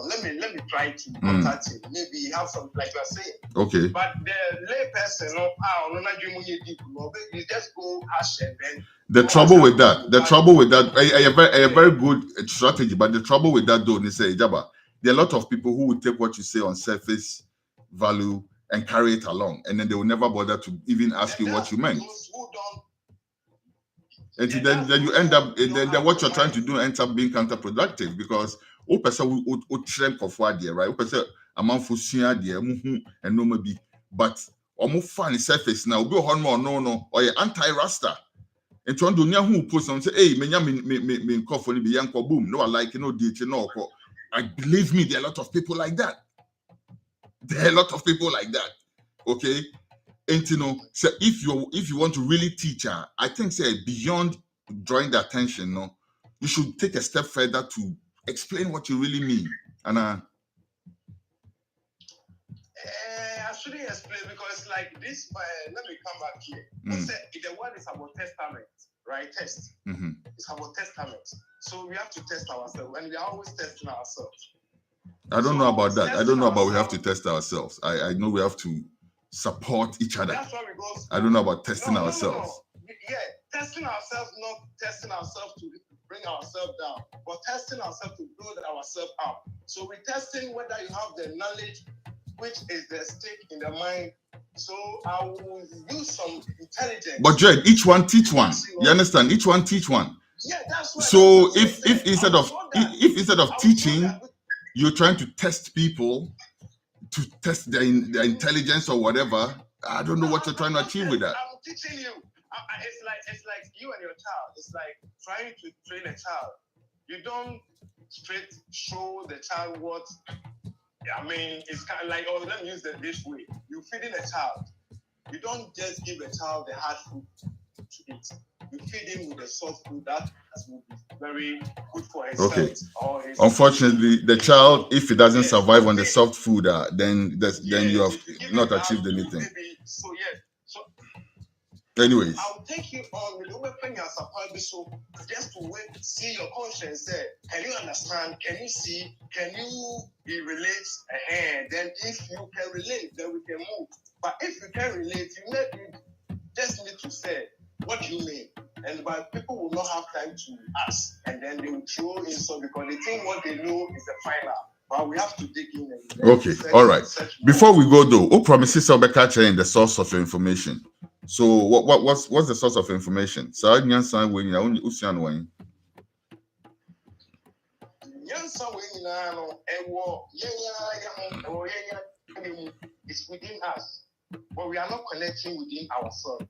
Let me try to contact him. Maybe he have some, like you are saying. Okay. But the lay person, you just go hash and then. The trouble with that, a very good strategy. But the trouble with that, though, they say, Jabba, there are a lot of people who will take what you say on surface value and carry it along, and then they will never bother to even ask you what you meant. And then you end up, then what you're trying to do ends up being counterproductive because o person will trend of what there, right? O person a man for there, and no maybe, but almost funny surface now. Be on more no or anti-rasta. And to do who post and say, hey, me cough only be young boom. No, I like no. I believe me, there are a lot of people like that. Okay. And so if you want to really teach her, I think beyond drawing the attention, you should take a step further to explain what you really mean. And I shouldn't explain because like this. Let me come back here. The word is about testament, right? Test. Mm-hmm. It's about testament. So we have to test ourselves, and we are always testing ourselves. I don't know about that. I don't know about we have to test ourselves. I know we have to support each other. That's why we go. I don't know about testing ourselves. No. Yeah, testing ourselves, not testing ourselves to bring ourselves down, but testing ourselves to build ourselves up. So we're testing whether you have the knowledge, which is the stake in the mind. So I will use some intelligence. But Jed, each one teach one. You understand? Each one teach one. Yeah, that's what. So if instead of teaching, you're trying to test people, to test their intelligence or whatever, I don't know what you're trying to achieve with that. I'm teaching you. It's like you and your child. It's like trying to train a child. You don't straight show the child what. I mean, it's kind of like, let me use this way. You're feeding a child. You don't just give a child the hard food to eat. You feed him with the soft food that will be very good for his health. Unfortunately, the child, if he doesn't survive on the soft food, then you have not achieved anything. So yeah. So anyways, I'll take you on with open your support so just to wait, see your conscience there. Can you understand? Can you see? Can you relate? Then if you can relate, then we can move. But if you can relate, you just need to say, What do you mean? And but people will not have time to ask, and then they will throw in some because they think what they know is the final. But we have to dig in and Okay, all right. Before we go though, who promises Obeka in the source of information? So what's the source of information? So I nyansan when you only usian when. It's within us, but we are not connecting within ourselves.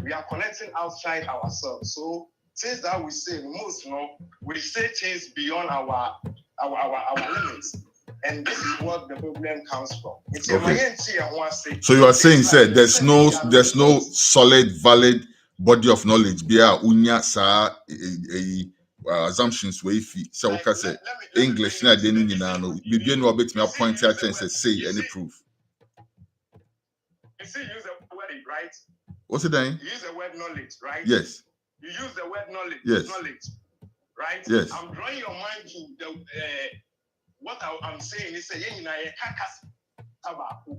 We are connecting outside ourselves. So things that we say most, we say things beyond our limits, and this is what the problem comes from. Okay. So you are saying, said there's no solid, valid body of knowledge. Bia unya sa assumptions we fi. So okay, say English na denu nyina no. Bibi no obet me point here and say any proof. You see, use the word right. What's it then? You use the word knowledge, right? Yes. You use the word knowledge. Yes. Knowledge, right? Yes. I'm drawing your mind to the what I'm saying is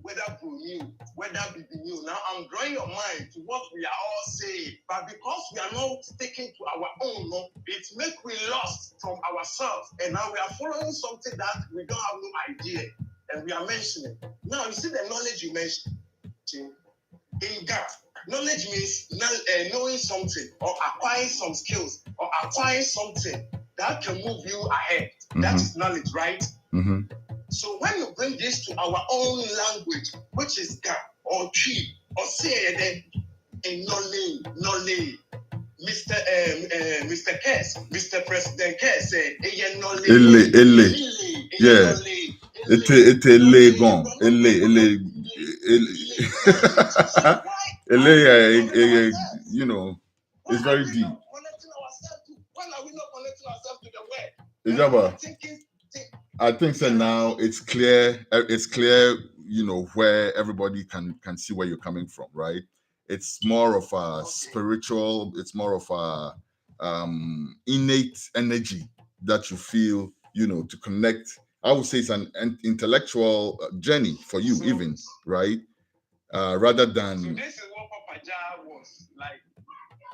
whether new, whether be new. Now I'm drawing your mind to what we are all saying, but because we are not sticking to our own, it makes we lost from ourselves, and now we are following something that we don't have no idea, and we are mentioning. Now you see the knowledge you mentioned in Ghana. Knowledge means knowing something or acquiring some skills or acquiring something that can move you ahead. Mm-hmm. That is knowledge, right? Mm-hmm. So when you bring this to our own language, which is Ga or Tree or say knowledge, Mr. Kess, Mr. President Kess said, knowledge. Yeah. It's you know, it's very deep. When are we not connecting ourselves to the word? I think so now it's clear, you know, where everybody can see where you're coming from, right? It's more of a spiritual, it's more of a innate energy that you feel, you know, to connect. I would say it's an intellectual journey for you, even, right? Rather than. So this is what Papa Jah was like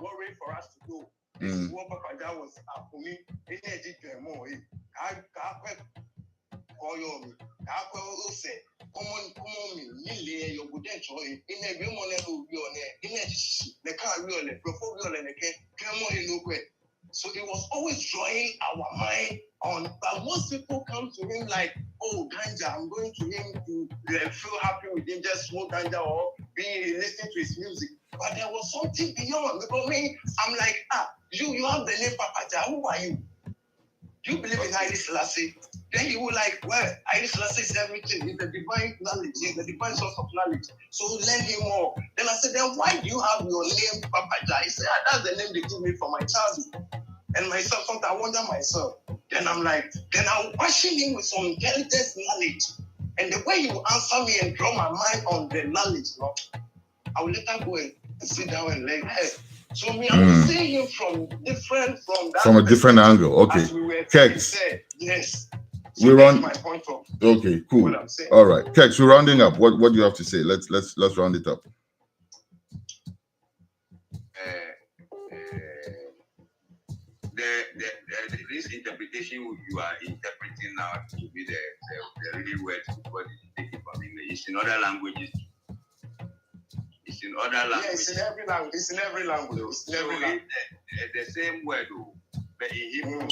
worried for us to go. This is what Papa Jah was for me. So it was always drawing our mind on, but most people come to him like, oh, ganja, I'm going to him to feel happy with him, just smoke ganja or being listening to his music. But there was something beyond. Because me, I'm like, you have the name Papa Jah, who are you? Do you believe in Haile Selassie? Then he will like, well, Haile Selassie is everything. He's the divine knowledge. He's the divine source of knowledge. So learn him more. Then I said, then why do you have your name Papa Jah? He said, that's the name they gave me from my childhood. And myself, sometimes I wonder myself. Then I'm like, then I'll question him with some intelligence knowledge. And the way he will answer me and draw my mind on the knowledge, I will later go and sit down and like, hey. So me, I will see him from a different angle. Okay. Kex. Yes. So we're on my point of. Okay, cool. All right. Kex, we're rounding up. What do you have to say? Let's round it up. This interpretation you are interpreting now to be the really words what is taken from English. It's in other languages. It's in other languages. Yeah, it's in every language. It's in every language. It's in every language. The same word, but in Hebrew.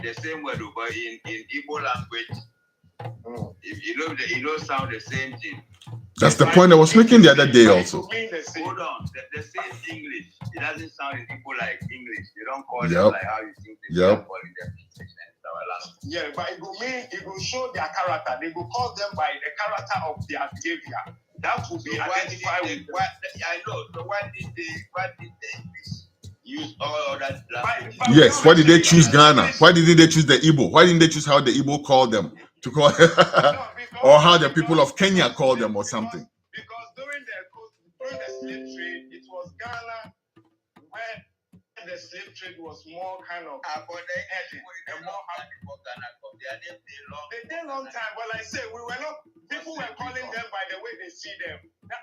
The same word, but in Igbo language, if you know, sound the same thing. That's the point I was making the other day also. Hold on, the same English. It doesn't sound in Igbo like English. You don't call them like how you think they are calling them in our language. Yeah, but it will show their character. They will call them by the character of their behavior. That will be identified with them. I know. So why did they use all that language? Yes, why did they choose Ghana? Why didn't they choose the Igbo? Why didn't they choose how the Igbo called them to call or how the people of Kenya called them or something? Because during the slave trade, it was Ghana where the slave trade was more kind of they did long time. But like I say, people were calling them by the way they see them.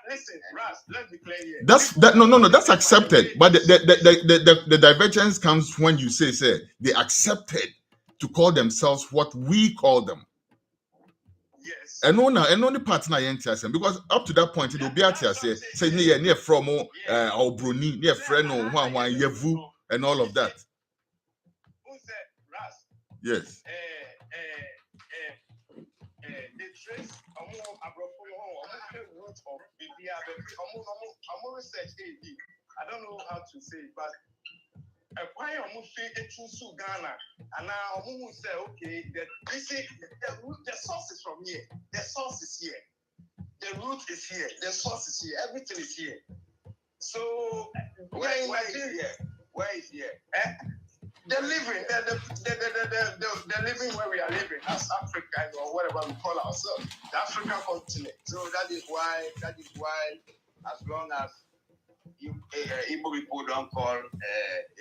Listen, Ras, let's be clear here. No, that's accepted. But the divergence comes when you say they accepted to call themselves what we call them. Yes. And only partner because up to that point it will be at say near from or Bruni, near friend or one yevu and all of that. Who said Ras? Yes. They trace root of research I don't know how to say it, but why Ghana and now say okay, the source is from here, the source is here, the root is here, the source is here, everything is here. So where is here? The living, the living where we are living, that's Africa or whatever we call ourselves, the African continent. So that is why, as long as Igbo people don't call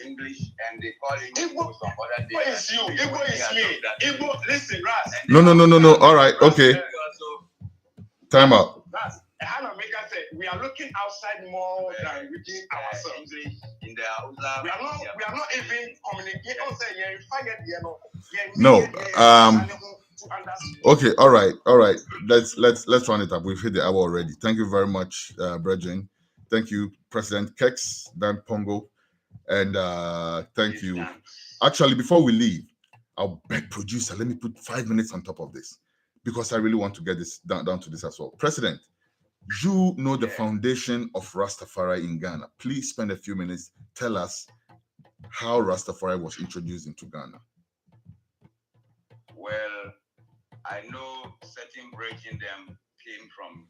English and they call English Igbo, some other Igbo is you, Igbo is me. Igbo, listen, Ras. No. All right, okay. Time out. Ras, Hannah Maker said we are looking outside more than within ourselves. English in the Hausa. We are not even communicating. No. Okay. All right. Let's run it up. We've hit the hour already. Thank you very much, Brethren. Thank you, President Kex, Dan Pongo, and thank you. Actually, before we leave, I'll beg producer, let me put 5 minutes on top of this because I really want to get this down to this as well. President, you know the foundation of Rastafari in Ghana. Please spend a few minutes. Tell us how Rastafari was introduced into Ghana. Well, I know certain brethren them came from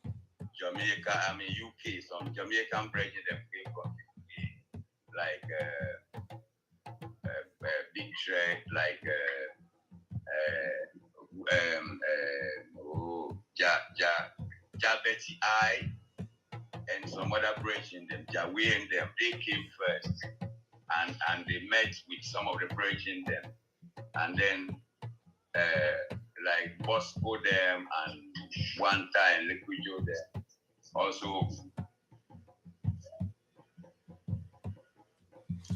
Jamaica, UK. Some Jamaican brethren them came from UK, like Big Trek, like Betty I, and some other brethren them, Jawe and them, they came first, and they met with some of the brethren them, and then like Bosco them, and one time Liquido them, also.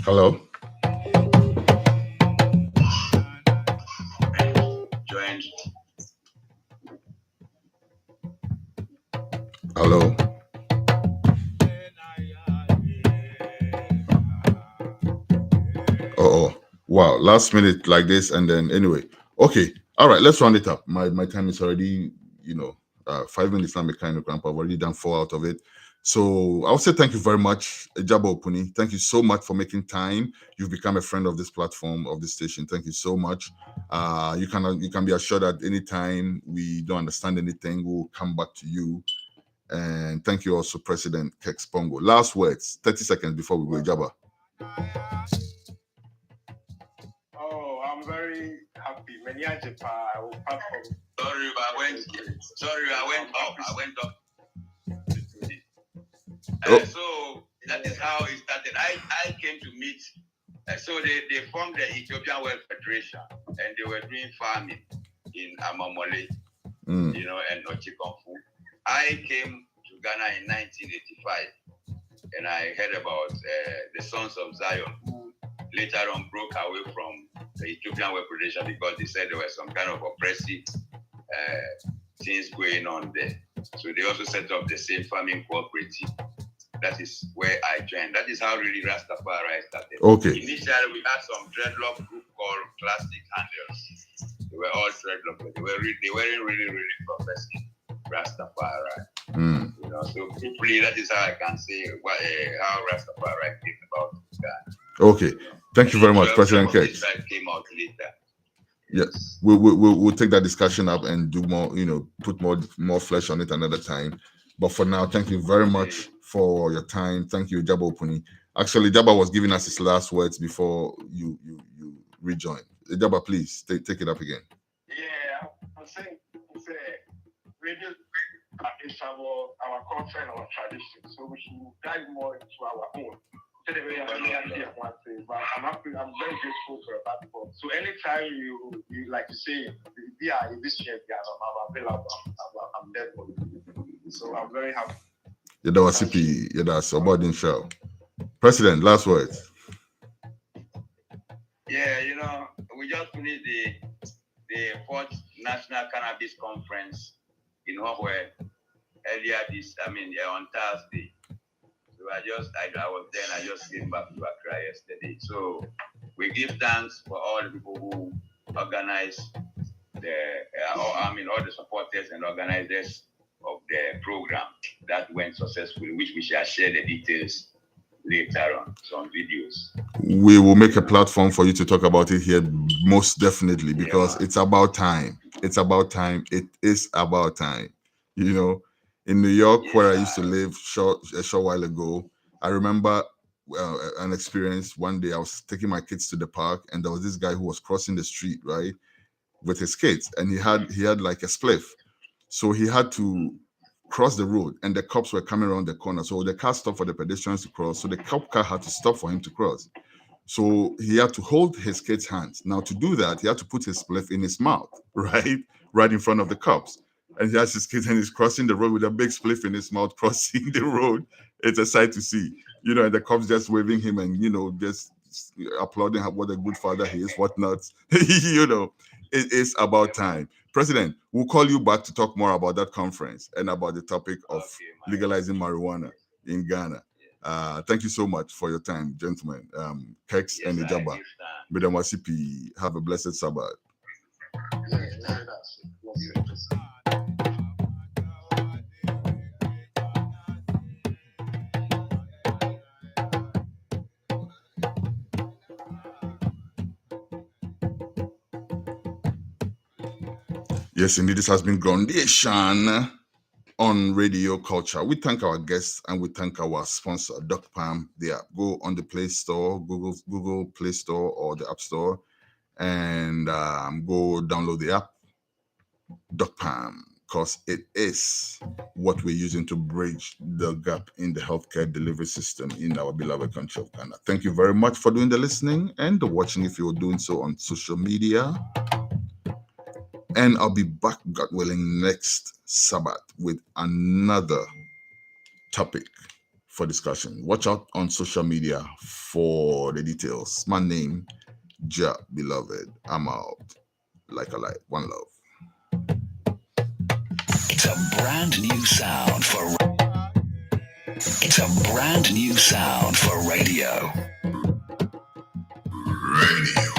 Hello. Joined. Hello. Oh, wow. Last minute like this, and then anyway. Okay. All right, let's round it up. My time is already, 5 minutes now. I've already done 4 out of it. So I'll say thank you very much, Ejaba Opuni. Thank you so much for making time. You've become a friend of this platform, of this station. Thank you so much. You can be assured that anytime we don't understand anything, we'll come back to you. And thank you also, President Kex Pongo. Last words, 30 seconds before we go, Ejaba. Oh, I'm very happy. Sorry, I went up. So that is how it started. I came to meet. So they formed the Ethiopian World Federation, and they were doing farming in Amamole, and Ochikonfu. I came to Ghana in 1985, and I heard about the Sons of Zion, who later on broke away from the Ethiopian World Federation because they said there were some kind of oppressive things going on there. So they also set up the same farming cooperative. That is where I joined. That is how really Rastafari started. Okay. Initially, we had some dreadlock group called Plastic Handles. They were all dreadlock. They weren't really professing Rastafari. So briefly, that is how I can say how Rastafari came about Ghana. Okay. Thank you very much, President Kex. Came out later. Yes, we'll take that discussion up and do more, put more flesh on it another time. But for now, thank you very much for your time. Thank you, Ejaba Opuni. Actually, Ejaba was giving us his last words before you rejoin. Ejaba, please take it up again. Yeah, I'm saying it's radio is our culture and our tradition, so we should dive more into our own. But I'm happy. I'm very grateful for your platform. So anytime you like to say, this year, I'm available. I'm there for you. So I'm very happy. Yada wasipi, yada Sobodin show. President, last words. Yeah, we just finished the fourth National Cannabis Conference in Hongware earlier on Thursday. So I was there and I just came back to Accra yesterday. So we give thanks for all the people who organized all the supporters and organizers of the program that went successfully, which we shall share the details later on, some videos. We will make a platform for you to talk about it here, most definitely, because it's about time. It's about time. It is about time. In New York, where I used to live a short while ago, I remember an experience. One day I was taking my kids to the park, and there was this guy who was crossing the street, right, with his kids, and he had like a spliff. So he had to cross the road, and the cops were coming around the corner. So the car stopped for the pedestrians to cross. So the cop car had to stop for him to cross. So he had to hold his kid's hands. Now, to do that, he had to put his spliff in his mouth, right in front of the cops. And he has his kids, and he's crossing the road with a big spliff in his mouth, crossing the road. It's a sight to see, and the cops just waving him and, just applauding what a good father he is, whatnot. It is about time. President, we'll call you back to talk more about that conference and about the topic of legalizing marijuana in Ghana. Thank you so much for your time, gentlemen. Kex and Ijaba. Bidamasipi, have a blessed Sabbath. Yes, indeed, this has been Groundation on Radio Culture. We thank our guests and we thank our sponsor, Doc Palm. Go on the Play Store, Google Play Store or the App Store, and go download the app, Doc Palm, because it is what we're using to bridge the gap in the healthcare delivery system in our beloved country of Ghana. Thank you very much for doing the listening and the watching if you're doing so on social media. And I'll be back, God willing, next Sabbath with another topic for discussion. Watch out on social media for the details. My name, Ja Beloved. I'm out. Like a light. One love. It's a brand new sound for radio. Radio.